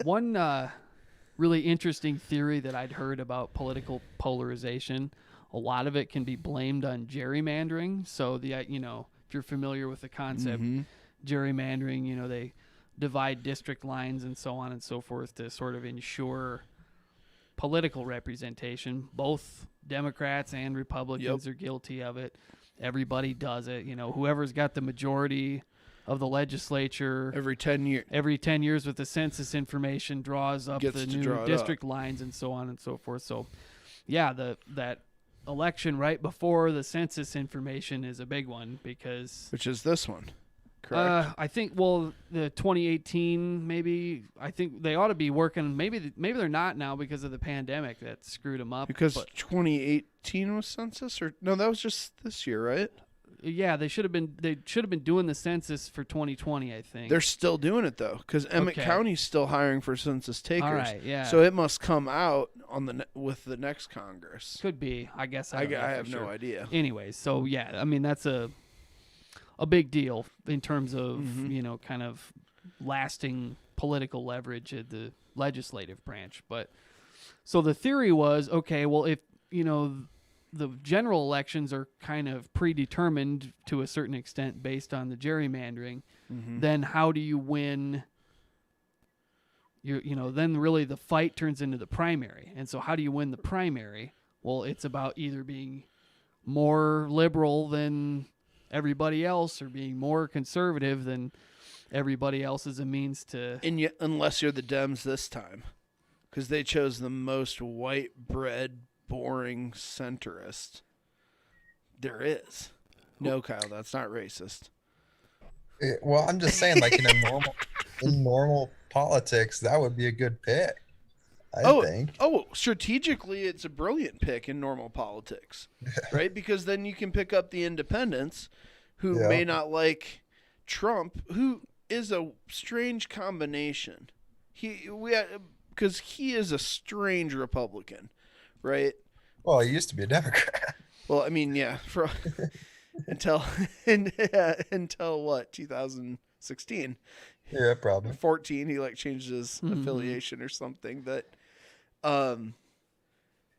S1: one really interesting theory that I'd heard about political polarization, a lot of it can be blamed on gerrymandering. So if you're familiar with the concept, gerrymandering, divide district lines and so on and so forth to sort of ensure political representation. Both Democrats and Republicans are guilty of it. Everybody does it. You know, whoever's got the majority of the legislature
S4: every 10
S1: years with the census information draws up
S4: Gets
S1: the
S4: to
S1: new
S4: draw it
S1: district lines and so on and so forth. So, yeah, that election right before the census information is a big one because
S4: which is this one, correct?
S1: I think the 2018 maybe. I think they ought to be working. Maybe they're not now because of the pandemic that screwed them up.
S4: Because 2018 was census, or no, that was just this year, right?
S1: Yeah, they should have been doing the census for 2020. I think
S4: They're still doing it though, because Emmett
S1: Okay.
S4: County's still hiring for census takers.
S1: All right, yeah.
S4: So it must come out on with the next Congress.
S1: Could be. I guess I
S4: I
S1: don't know for
S4: have no
S1: sure.
S4: idea.
S1: Anyways, so yeah, I mean that's a big deal in terms of
S4: Mm-hmm.
S1: you know kind of lasting political leverage at the legislative branch. But so the theory was okay. Well, if you know the general elections are kind of predetermined to a certain extent based on the gerrymandering,
S4: Mhm.
S1: then how do you win? Then really the fight turns into the primary. And so how do you win the primary? Well, it's about either being more liberal than everybody else or being more conservative than everybody else as a means to...
S4: And yet, unless you're the Dems this time, because they chose the most white bread, boring centrist there is. No, Kyle, that's not racist.
S2: Well, I'm just saying, like in normal politics, that would be a good pick. I think.
S4: Oh, strategically, it's a brilliant pick in normal politics, right? Because then you can pick up the independents who may not like Trump, who is a strange combination. Because he is a strange Republican, right?
S2: Well, he used to be a Democrat.
S4: Well, I mean, yeah, until what, 2016?
S2: Yeah, probably
S4: 14. He changed his affiliation or something. But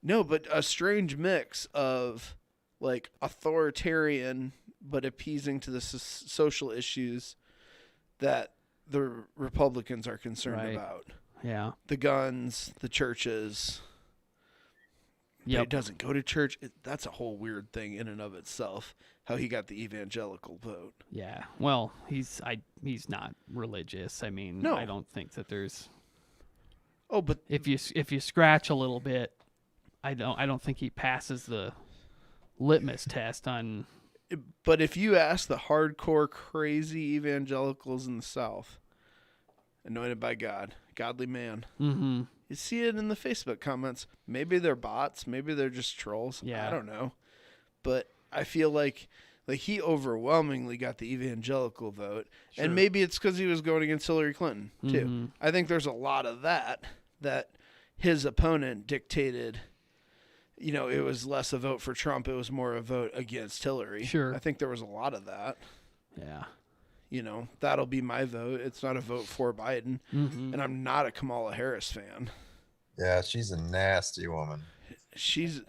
S4: no, but a strange mix of authoritarian but appeasing to the social issues that the Republicans are concerned about.
S1: Yeah,
S4: the guns, the churches. But he doesn't go to church. That's a whole weird thing in and of itself. How he got the evangelical vote.
S1: Yeah. Well, he's not religious. I mean,
S4: No.
S1: I don't think that there's.
S4: Oh, but
S1: if you scratch a little bit, I don't think he passes the litmus test on.
S4: But if you ask the hardcore crazy evangelicals in the South, anointed by God, godly man,
S1: Mm-hmm.
S4: you see it in the Facebook comments. Maybe they're bots. Maybe they're just trolls.
S1: Yeah.
S4: I don't know. But I feel like he overwhelmingly got the evangelical vote.
S1: Sure.
S4: And maybe it's because he was going against Hillary Clinton, too.
S1: Mhm.
S4: I think there's a lot of that his opponent dictated. You know, it was less a vote for Trump. It was more a vote against Hillary.
S1: Sure.
S4: I think there was a lot of that.
S1: Yeah.
S4: You know, that'll be my vote. It's not a vote for Biden.
S1: Mhm.
S4: And I'm not a Kamala Harris fan.
S2: Yeah, she's a nasty woman.
S4: She's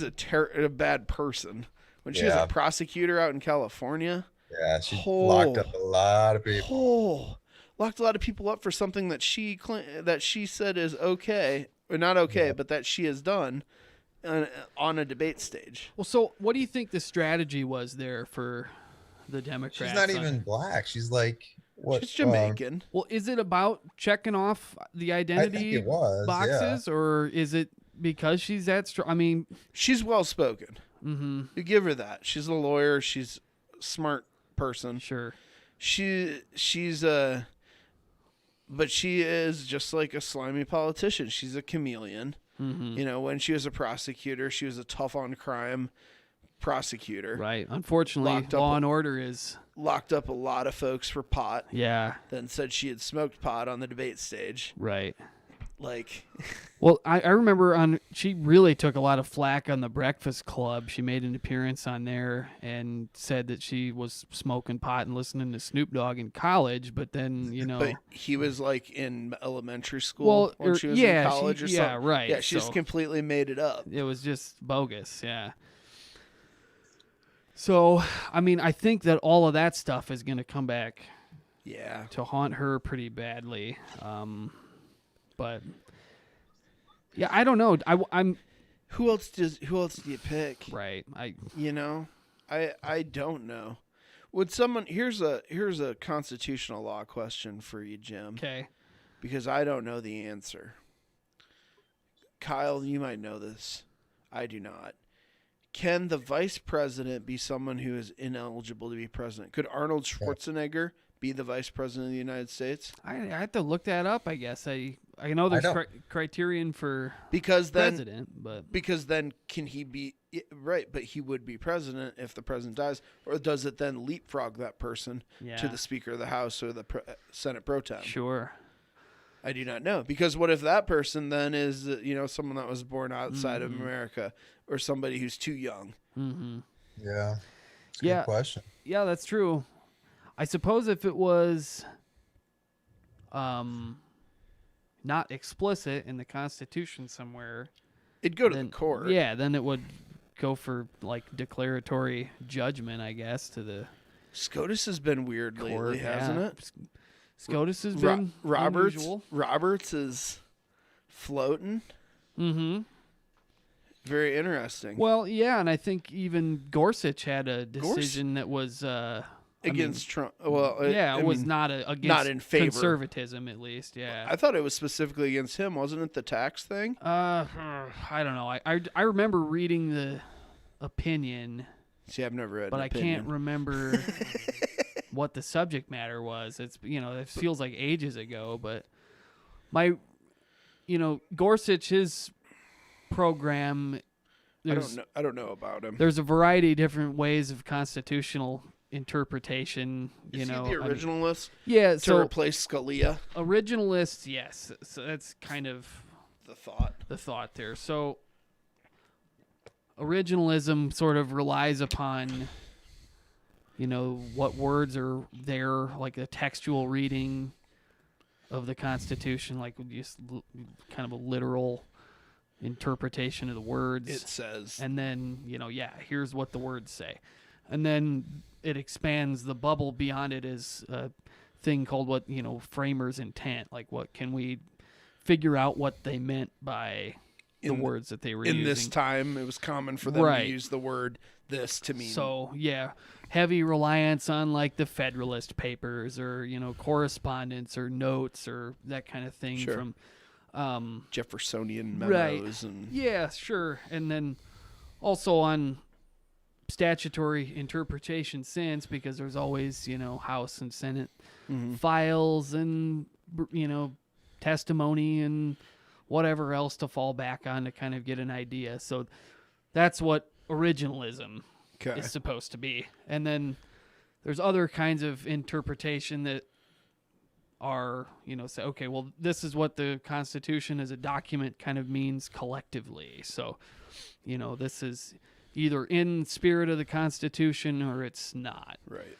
S4: a bad person. When she was
S2: Yeah.
S4: a prosecutor out in California.
S2: Yeah, she locked up a lot of people.
S4: Locked a lot of people up for something that she said is okay, or not okay, but that she has done on a debate stage.
S1: Well, so what do you think the strategy was there for the Democrats?
S2: She's not even black. She's like what?
S4: She's Jamaican.
S1: Well, is it about checking off the identity
S2: it was,
S1: boxes, or is it because she's that strong? I mean,
S4: she's well spoken.
S1: Mm-hmm.
S4: You give her that. She's a lawyer. She's a smart person.
S1: Sure.
S4: She's but she is just like a slimy politician. She's a chameleon.
S1: Mhm.
S4: You know, when she was a prosecutor, she was a tough on crime prosecutor.
S1: Right. Unfortunately, Law and Order is
S4: locked up a lot of folks for pot.
S1: Yeah.
S4: Then said she had smoked pot on the debate stage.
S1: Right.
S4: Well,
S1: I remember she really took a lot of flack on the Breakfast Club. She made an appearance on there and said that she was smoking pot and listening to Snoop Dogg in college, but then,
S4: But he was in elementary school
S1: Well,
S4: when she was
S1: yeah,
S4: in college or something.
S1: yeah, right.
S4: Yeah, she just
S1: So-
S4: completely made it up.
S1: It was just bogus, yeah. So, I mean, I think that all of that stuff is going to come back
S4: Yeah.
S1: to haunt her pretty badly. But yeah, I don't know. I'm
S4: Who else do you pick?
S1: right.
S4: I don't know. Would someone here's a constitutional law question for you, Jim.
S1: Okay.
S4: Because I don't know the answer. Kyle, you might know this. I do not. Can the vice president be someone who is ineligible to be president? Could Arnold Schwarzenegger be the vice president of the United States?
S1: I have to look that up. I guess I know there's criterion for president, but
S4: because then can he be right? But he would be president if the president dies, or does it then leapfrog that person to the Speaker of the House or the Senate pro tem?
S1: Sure.
S4: I do not know, because what if that person then is someone that was born outside of America, or somebody who's too young?
S1: Mm-hmm.
S2: Yeah. That's a good question.
S1: Yeah, that's true. I suppose if it was not explicit in the Constitution somewhere,
S4: it'd go to the court.
S1: Yeah, then it would go for like declaratory judgment, I guess, to the
S4: SCOTUS has been weird
S1: court,
S4: lately, hasn't it?
S1: SCOTUS has been unusual.
S4: Roberts is floating.
S1: Mm-hmm.
S4: Very interesting.
S1: Well, yeah, and I think even Gorsuch had a decision that was
S4: against Trump. Well,
S1: it was not against
S4: not in favor
S1: conservatism, at least. Yeah,
S4: I thought it was specifically against him, wasn't it? The tax thing.
S1: I don't know. I remember reading the opinion.
S4: See, I've never read,
S1: but
S4: an
S1: I
S4: opinion.
S1: can't remember what the subject matter was. It's it feels like ages ago, but Gorsuch, his program.
S4: I don't know about him.
S1: There's a variety of different ways of constitutional interpretation.
S4: Is he the originalist?
S1: Yeah,
S4: to replace Scalia.
S1: Originalist, yes. So that's kind of
S4: the thought.
S1: The thought there. So originalism sort of relies upon, what words are there, like a textual reading of the Constitution, like just kind of a literal interpretation of the words.
S4: It says.
S1: And then, here's what the words say. And then it expands the bubble beyond it as a thing called framers' intent. Like, what can we figure out what they meant by the words that they were using.
S4: In this time, it was common for them to use the word this to mean.
S1: So, yeah, heavy reliance on like the Federalist Papers or, correspondence or notes or that kind of thing from
S4: Jeffersonian memos.
S1: Right. Yeah, sure. And then also on statutory interpretation since, because there's always, House and Senate files and, testimony and whatever else to fall back on to kind of get an idea. So that's what originalism is supposed to be. And then there's other kinds of interpretation that are, say, okay, well, this is what the Constitution as a document kind of means collectively. So, this is either in spirit of the Constitution or it's not.
S4: Right.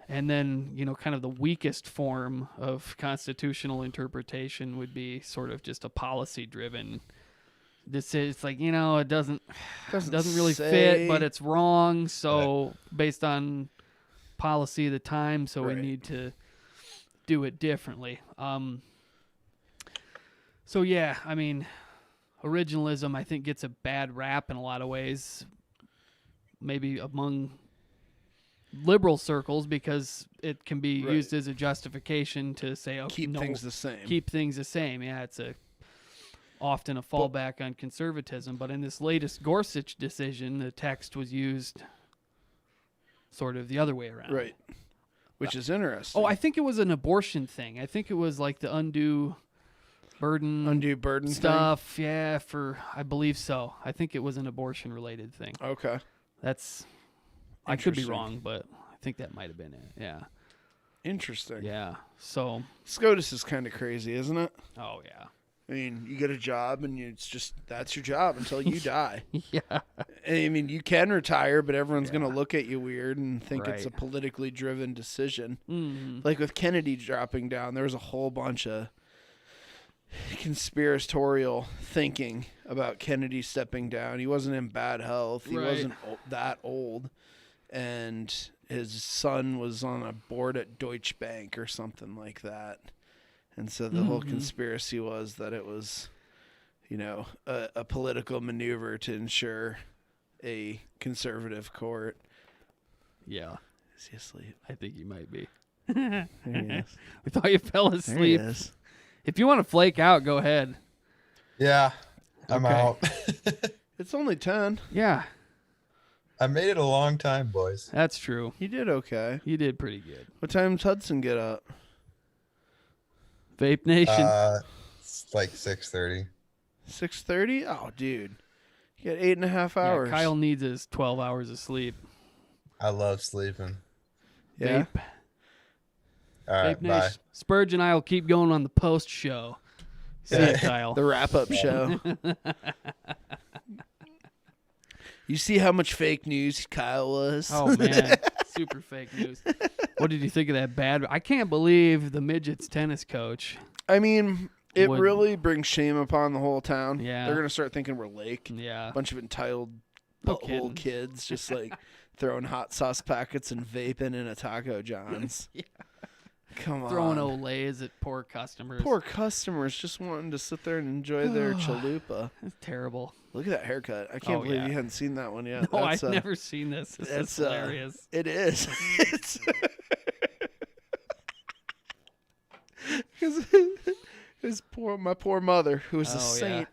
S1: And then, kind of the weakest form of constitutional interpretation would be sort of just a policy-driven. It's like, it doesn't really fit, but it's wrong. So based on policy of the time, so we need to do it differently. So yeah, I mean, originalism I think gets a bad rap in a lot of ways, maybe among liberal circles, because it can be used as a justification to say, oh,
S4: keep things the same.
S1: Keep things the same. Yeah, it's often a fallback on conservatism. But in this latest Gorsuch decision, the text was used sort of the other way around.
S4: Right. Which is interesting.
S1: Oh, I think it was an abortion thing. I think it was like the undue burden stuff.
S4: Thing?
S1: Yeah, I believe so. I think it was an abortion related thing.
S4: Okay.
S1: I could be wrong, but I think that might have been it. Yeah.
S4: Interesting.
S1: Yeah. So
S4: SCOTUS is kind of crazy, isn't it?
S1: Oh yeah.
S4: I mean, you get a job and that's your job until you die.
S1: Yeah.
S4: I mean, you can retire, but everyone's going to look at you weird and think it's a politically driven decision.
S1: Mm-hmm.
S4: Like with Kennedy dropping down, there was a whole bunch of conspiratorial thinking about Kennedy stepping down. He wasn't in bad health. He wasn't that old. and his son was on a board at Deutsche Bank or something like that. And so the whole conspiracy was that it was, you know, a political maneuver to ensure a conservative court.
S1: Yeah.
S4: Is he asleep?
S1: I think he might be.
S4: There he is.
S1: We thought you fell
S4: There
S1: asleep.
S4: he is.
S1: If you want to flake out, go ahead.
S2: Yeah, I'm
S1: Okay.
S2: out.
S4: It's only 10.
S1: Yeah,
S2: I made it a long time, boys.
S1: that's true.
S4: You did okay.
S1: You did pretty good.
S4: What time's Hudson get up?
S1: Vape Nation.
S2: It's like 6:30.
S4: 6:30? Oh, dude. You got 8.5
S1: Yeah,
S4: hours.
S1: Kyle needs his 12 hours of sleep.
S2: I love sleeping.
S4: Yeah?
S1: Vape.
S2: All right,
S1: Vape
S2: bye.
S1: Nation. Spurge and I will keep going on the post show. See ya, Kyle.
S4: The wrap-up show. You see how much fake news Kyle was?
S1: Oh, man. Super fake news. What did you think of that bad? I can't believe the Midgets tennis coach.
S4: I mean, it
S1: would-
S4: really brings shame upon the whole town.
S1: Yeah.
S4: They're going to start thinking we're Lake.
S1: Yeah.
S4: A bunch of entitled
S1: No
S4: butthole kids just like throwing hot sauce packets and vaping in a Taco John's.
S1: Yeah.
S4: Come on.
S1: Throwing Olays at poor customers.
S4: Poor customers just wanting to sit there and enjoy their chalupa.
S1: That's terrible.
S4: Look at that haircut. I can't
S1: Oh,
S4: believe
S1: yeah.
S4: you hadn't seen that one yet.
S1: No,
S4: That's,
S1: I've never seen this. This is
S4: that's,
S1: hilarious.
S4: It is. It's his my poor mother, who was a
S1: Oh, yeah.
S4: saint.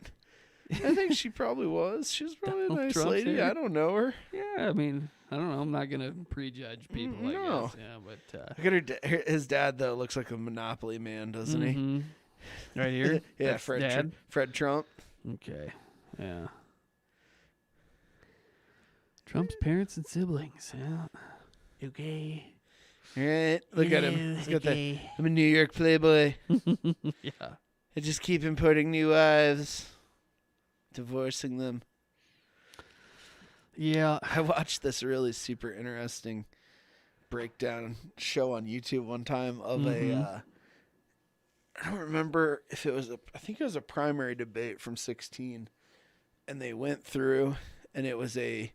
S4: I think she probably was. She was probably a
S1: Donald
S4: nice
S1: Trump's
S4: lady.
S1: hair?
S4: I don't know her.
S1: Yeah, I mean, I don't know. I'm not gonna prejudge people. I
S4: No.
S1: guess. Yeah, but
S4: Look at his dad though. Looks like a Monopoly man, doesn't he?
S1: mhm. Right here.
S4: Yeah,
S1: That's
S4: Fred.
S1: Dad.
S4: Fred Trump.
S1: Okay. Yeah. Trump's parents and siblings. Yeah. Okay.
S4: All right, look at him.
S1: Hello,
S4: He's got
S1: okay.
S4: that. I'm a New York playboy.
S1: Yeah.
S4: I just keep importing new wives, divorcing them.
S1: Yeah.
S4: I watched this really super interesting breakdown show on YouTube one time of a. I don't remember if it was I think it was a primary debate from 2016, and they went through, and it was it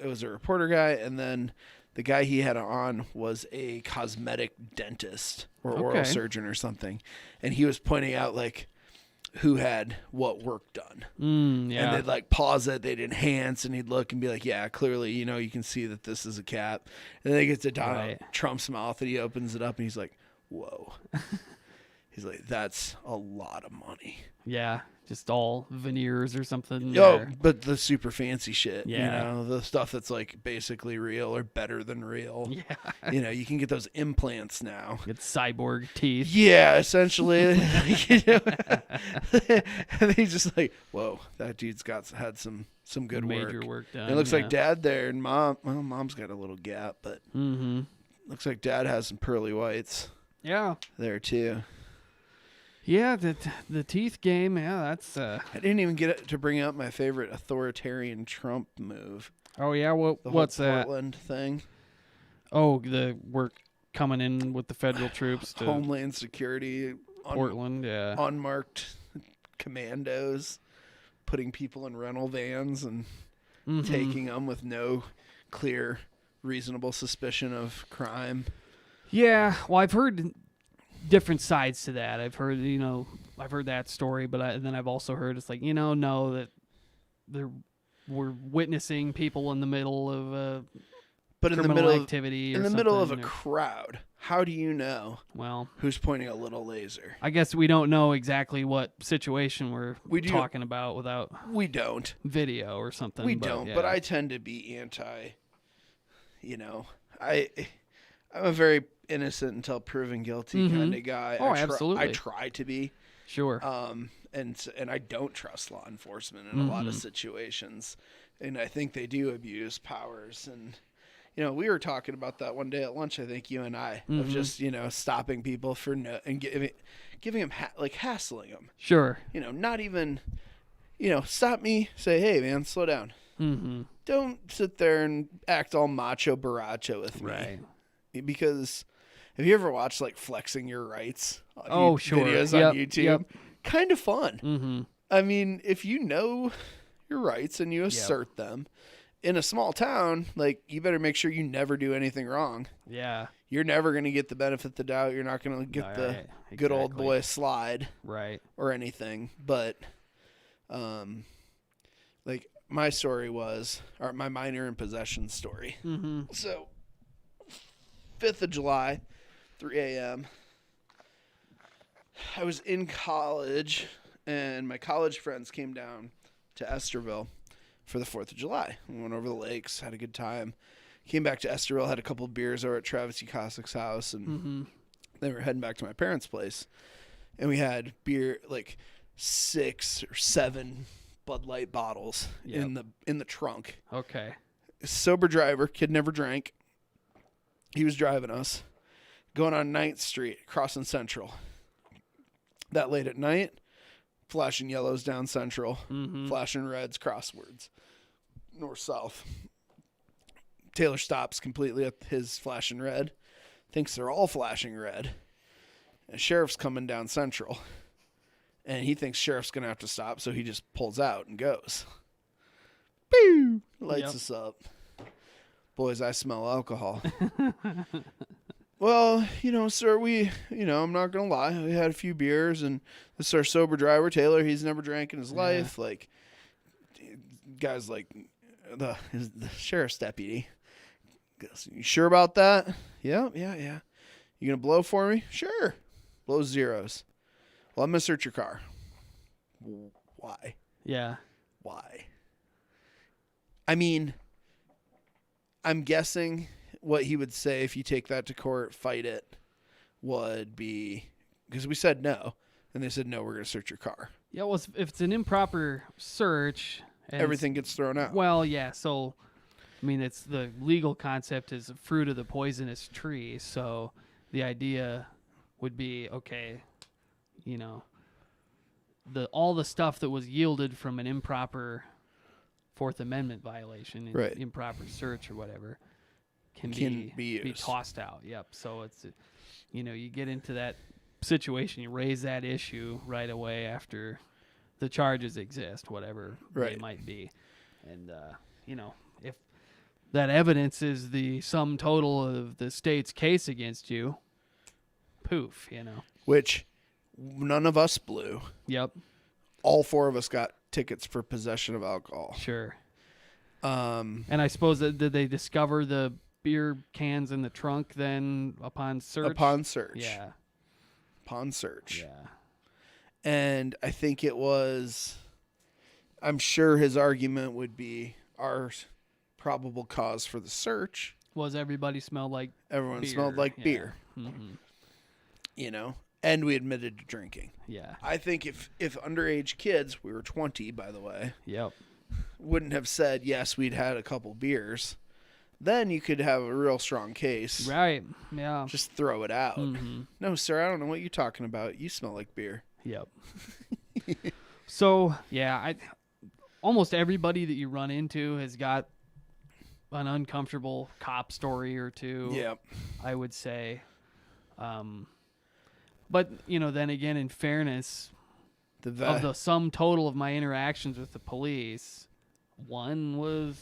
S4: was a reporter guy, and then the guy he had on was a cosmetic dentist or oral
S1: Okay.
S4: surgeon or something, and he was pointing out like who had what work done.
S1: Yeah.
S4: And they'd like pause it, they'd enhance, and he'd look and be like, yeah, clearly, you know, you can see that this is a cap. And then they get to Donald
S1: Right.
S4: Trump's mouth, and he opens it up, and he's like, whoa. He's like, that's a lot of money.
S1: Yeah. Just all veneers or something.
S4: Oh,
S1: or-
S4: but the super fancy shit,
S1: Yeah.
S4: you know, the stuff that's like basically real or better than real.
S1: Yeah.
S4: You know, you can get those implants now.
S1: Get cyborg teeth.
S4: Yeah, essentially. You know? And he's just like, whoa, that dude's had some good
S1: Major
S4: work.
S1: work
S4: And
S1: done,
S4: it looks
S1: yeah.
S4: like dad there and mom. Well, mom's got a little gap, but looks like dad has some pearly whites.
S1: Yeah.
S4: There too.
S1: Yeah, the teeth game. Yeah, that's.
S4: I didn't even get to bring up my favorite authoritarian Trump move.
S1: Oh yeah,
S4: The
S1: what's
S4: whole
S1: that?
S4: Portland thing.
S1: Oh, we're coming in with the federal troops to
S4: Homeland Security.
S1: Portland. Yeah.
S4: Unmarked commandos, putting people in rental vans and
S1: Mhm.
S4: taking them with no clear, reasonable suspicion of crime.
S1: Yeah, well, I've heard different sides to that. I've heard, I've heard that story, but then I've also heard it's like, no, that we're witnessing people in the middle of
S4: But in the
S1: criminal
S4: middle
S1: activity,
S4: in
S1: or
S4: the middle of a
S1: something, or-
S4: crowd, how do you know?
S1: Well,
S4: who's pointing a little laser?
S1: I guess we don't know exactly what situation
S4: We do-
S1: talking about without
S4: We don't
S1: video or something.
S4: We
S1: but,
S4: don't,
S1: yeah.
S4: but I tend to be anti. I'm a very innocent until proven guilty
S1: Mhm.
S4: kind of guy.
S1: Oh,
S4: I
S1: absolutely.
S4: try to be.
S1: Sure.
S4: And I don't trust law enforcement in a lot of
S1: Mhm.
S4: situations, and I think they do abuse powers. And we were talking about that one day at lunch. I think you and I of
S1: Mhm.
S4: just stopping people for and giving them hassling them.
S1: Sure.
S4: Not even stop me. Say, hey man, slow down.
S1: Mm-hmm.
S4: Don't sit there and act all macho baracho with me.
S1: Right.
S4: Because have you ever watched like Flexing Your Rights
S1: Sure.
S4: videos
S1: Yep,
S4: on YouTube?
S1: yep.
S4: Kind of fun.
S1: Mm-hmm.
S4: I mean, if you know your rights and you assert them in a small town, like, you better make sure you never do anything wrong.
S1: Yeah.
S4: You're never going to get the benefit of the doubt. You're not going to get the good old boy slide.
S1: Right.
S4: Or anything. But, like, my story was, or my minor in possession story.
S1: Mm-hmm.
S4: So, 5th of July, 3 a.m., I was in college, and my college friends came down to Esterville for the 4th of July. We went over the lakes, had a good time. Came back to Esterville, had a couple of beers over at Travis E. Kosak's house, and then we were heading back to my parents' place. And we had beer, like 6 or 7 Bud Light bottles in the trunk.
S1: Okay.
S4: Sober driver, kid never drank. He was driving us, going on 9th Street, crossing Central. That late at night, flashing yellows down Central, flashing reds crosswards, north-south. Taylor stops completely at his flashing red, thinks they're all flashing red. And sheriff's coming down Central, and he thinks sheriff's going to have to stop, so he just pulls out and goes. Boo! Lights us up. Boys, I smell alcohol. Well, sir, I'm not going to lie. We had a few beers, and this is our sober driver, Taylor. He's never drank in his life. Like, guys like the sheriff's deputy goes, you sure about that? Yeah. You going to blow for me? Sure. Blow zeros. Well, I'm going to search your car. Why?
S1: Yeah.
S4: Why? I mean, I'm guessing what he would say if you take that to court, fight it, would be, because we said no, and they said, no, we're going to search your car.
S1: Yeah, well, if it's an improper search...
S4: Everything gets thrown out.
S1: Well, yeah, so, I mean, it's the legal concept is fruit of the poisonous tree, so the idea would be, okay, all the stuff that was yielded from an improper Fourth Amendment violation,
S4: right.
S1: Improper search or whatever, can
S4: be
S1: tossed out. Yep. So it's, you get into that situation, you raise that issue right away after the charges exist, whatever they might be. And, if that evidence is the sum total of the state's case against you, poof,
S4: Which none of us blew.
S1: Yep.
S4: All 4 of us got tickets for possession of alcohol.
S1: Sure. And I suppose did they discover the beer cans in the trunk then upon search?
S4: Upon search.
S1: Yeah.
S4: Upon search.
S1: Yeah.
S4: And I think I'm sure his argument would be our probable cause for the search
S1: was everybody smelled like
S4: Everyone
S1: beer.
S4: smelled like beer.
S1: Mm-hmm.
S4: And we admitted to drinking.
S1: Yeah.
S4: I think if underage kids, we were 20, by the way.
S1: Yep.
S4: Wouldn't have said, yes, we'd had a couple beers, then you could have a real strong case.
S1: Right. Yeah.
S4: Just throw it out.
S1: Mm-hmm.
S4: No, sir, I don't know what you're talking about. You smell like beer.
S1: Yep. So, yeah, almost everybody that you run into has got an uncomfortable cop story or two.
S4: Yep.
S1: I would say. But, then again, in fairness, of the sum total of my interactions with the police, one was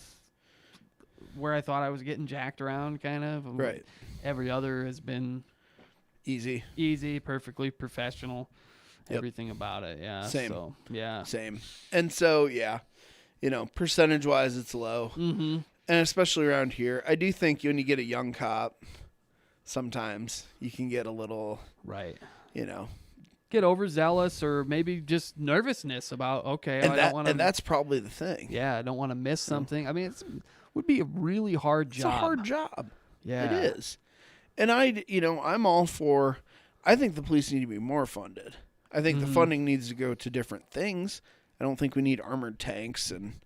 S1: where I thought I was getting jacked around, kind of.
S4: Right.
S1: Every other has been
S4: easy,
S1: perfectly professional.
S4: Yep.
S1: Everything about it, yeah.
S4: Same.
S1: So, yeah.
S4: Same. And so, yeah, percentage-wise, it's low.
S1: Mm-hmm.
S4: And especially around here, I do think when you get a young cop, sometimes you can get a little,
S1: right,
S4: get
S1: overzealous or maybe just nervousness about, okay,
S4: and
S1: I don't want to.
S4: And that's probably the thing.
S1: Yeah, I don't want to miss something. I mean, it would be a really hard job.
S4: It's a hard job.
S1: Yeah.
S4: It is. And I'm all for, I think the police need to be more funded. I think the funding needs to go to different things. I don't think we need armored tanks and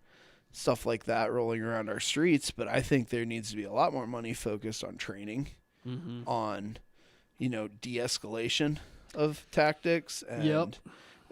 S4: stuff like that rolling around our streets, but I think there needs to be a lot more money focused on training, on, de-escalation of tactics. And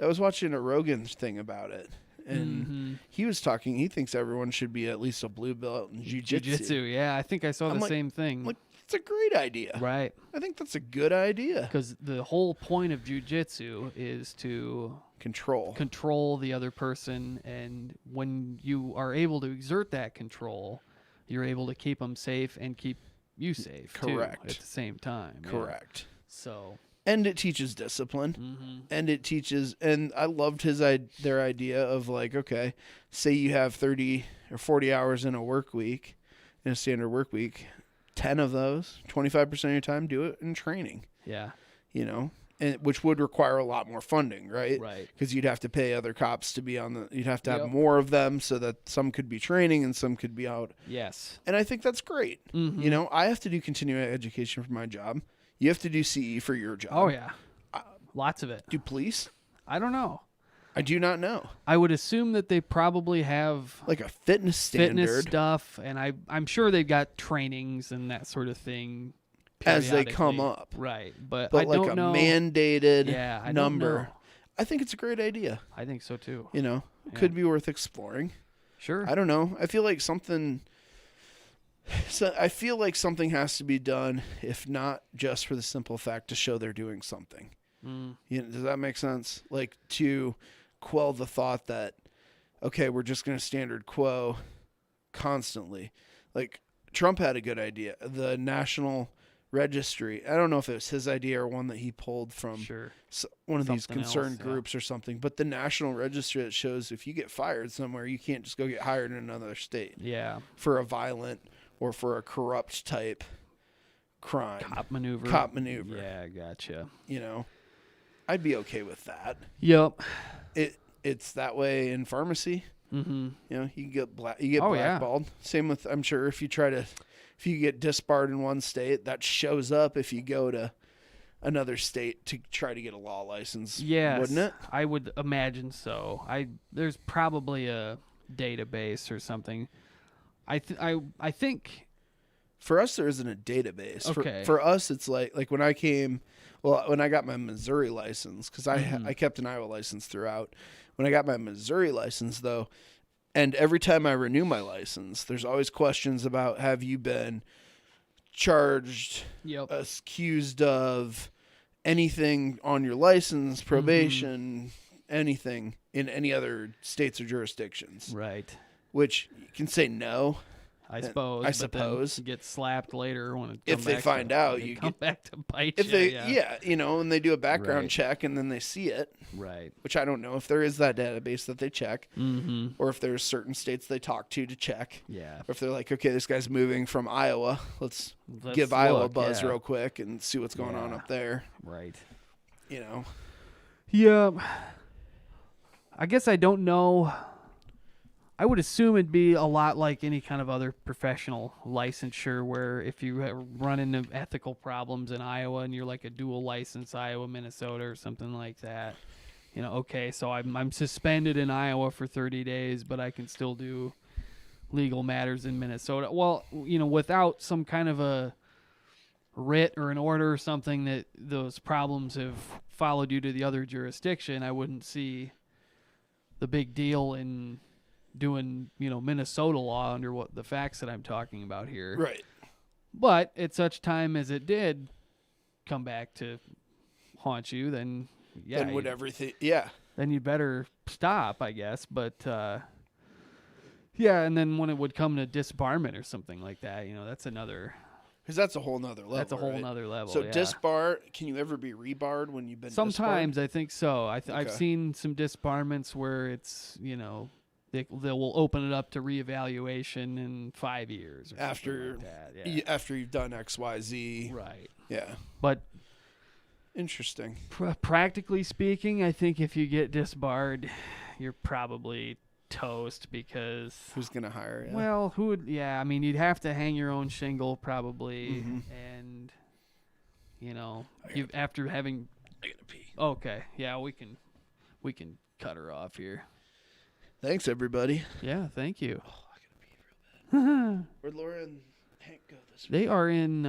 S4: I was watching a Rogan thing about it, and he was talking, he thinks everyone should be at least a blue belt in jiu-jitsu.
S1: Yeah, I think I saw the same thing.
S4: It's a great idea.
S1: Right.
S4: I think that's a good idea.
S1: Because the whole point of jiu-jitsu is to control the other person, and when you are able to exert that control, you're able to keep them safe and keep you safe
S4: Correct.
S1: too, at the same time. yeah.
S4: Correct.
S1: So,
S4: and it teaches discipline, and it teaches. And I loved their idea of like, okay, say you have 30 or 40 hours in a work week, in a standard work week, 10 of those, 25% of your time, do it in training.
S1: Yeah.
S4: And which would require a lot more funding, right?
S1: Right.
S4: Because you'd have to pay other cops to be on the. You'd have to have
S1: Yep.
S4: more of them so that some could be training and some could be out.
S1: Yes.
S4: And I think that's great.
S1: Mhm.
S4: I have to do continuing education for my job. You have to do CE for your job.
S1: Oh yeah, lots of it.
S4: Do police?
S1: I don't know.
S4: I do not know.
S1: I would assume that they probably have
S4: like a fitness standard
S1: stuff, and I'm sure they've got trainings and that sort of thing
S4: as they come
S1: periodically.
S4: up.
S1: Right, but I
S4: like
S1: don't
S4: a
S1: know.
S4: mandated
S1: Yeah, I don't
S4: number.
S1: know.
S4: I think it's a great idea.
S1: I think so too.
S4: Could be worth exploring.
S1: Sure.
S4: I don't know. I feel like something. So I feel like something has to be done, if not just for the simple fact to show they're doing something.
S1: Mm.
S4: Does that make sense? Like to quell the thought that, okay, we're just going to standard quo constantly. Like Trump had a good idea. The National Registry. I don't know if it was his idea or one that he pulled from one of these
S1: Something
S4: concerned
S1: else, yeah.
S4: groups or something. But the National Registry that shows if you get fired somewhere, you can't just go get hired in another state.
S1: Yeah.
S4: For a violent or for a corrupt type crime.
S1: Cop maneuver. Yeah, gotcha.
S4: I'd be okay with that.
S1: Yep.
S4: It's that way in pharmacy.
S1: Mm-hmm.
S4: You get you get
S1: Oh, yeah.
S4: blackballed. Same with, I'm sure, if you get disbarred in one state, that shows up if you go to another state to try to get a law license.
S1: Yes,
S4: wouldn't it?
S1: I would imagine so. There's probably a database or something. I think
S4: for us there isn't a database.
S1: Okay.
S4: For us, it's like when I got my Missouri license, because I kept an Iowa license throughout. When I got my Missouri license, though, and every time I renew my license, there's always questions about, have you been charged, accused of anything on your license, probation, anything in any other states or jurisdictions.
S1: Right.
S4: Which you can say no.
S1: I suppose.
S4: I
S1: but
S4: suppose.
S1: then you get slapped later when it
S4: If they find out, you
S1: come
S4: get,
S1: back to bite
S4: if
S1: you.
S4: they,
S1: yeah.
S4: and they do a background
S1: Right.
S4: check and then they see it.
S1: Right.
S4: Which I don't know if there is that database that they check,
S1: Mhm.
S4: or if there's certain states they talk to check.
S1: Yeah.
S4: Or if they're like, okay, this guy's moving from Iowa, let's give
S1: Let's
S4: Iowa a
S1: look,
S4: buzz
S1: yeah.
S4: real quick and see what's going on
S1: Yeah.
S4: up there.
S1: Right.
S4: Yeah.
S1: I guess I don't know. I would assume it'd be a lot like any kind of other professional licensure, where if you run into ethical problems in Iowa and you're like a dual license, Iowa, Minnesota, or something like that, okay, so I'm suspended in Iowa for 30 days, but I can still do legal matters in Minnesota. Well, without some kind of a writ or an order or something that those problems have followed you to the other jurisdiction, I wouldn't see the big deal in doing, Minnesota law under what the facts that I'm talking about here.
S4: Right.
S1: But at such time as it did come back to haunt you, then
S4: Then would everything? Yeah.
S1: then you better stop, I guess. But yeah, and then when it would come to disbarment or something like that, that's another.
S4: Because that's a whole nother level.
S1: That's a whole
S4: right?
S1: nowher level.
S4: So
S1: yeah.
S4: disbar, can you ever be rebarred when you've been
S1: Sometimes
S4: disbarred?
S1: I think so. I've
S4: Okay.
S1: seen some disbarments where it's they will open it up to reevaluation in 5 years or
S4: after
S1: something like that. Yeah.
S4: after you've done XYZ.
S1: Right.
S4: Yeah.
S1: But
S4: interesting.
S1: Practically speaking, I think if you get disbarred, you're probably toast, because
S4: who's gonna hire you?
S1: Well, who would? Yeah, I mean, you'd have to hang your own shingle probably, and you after having.
S4: I gotta pee.
S1: Okay, yeah, we can cut her off here.
S4: Thanks, everybody.
S1: Yeah, thank you.
S4: Oh, I gotta pee real bad. Where'd Laura and Hank go this week?
S1: They are in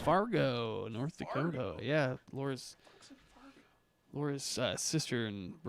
S1: Fargo, North Dakota. Yeah, Laura's sister and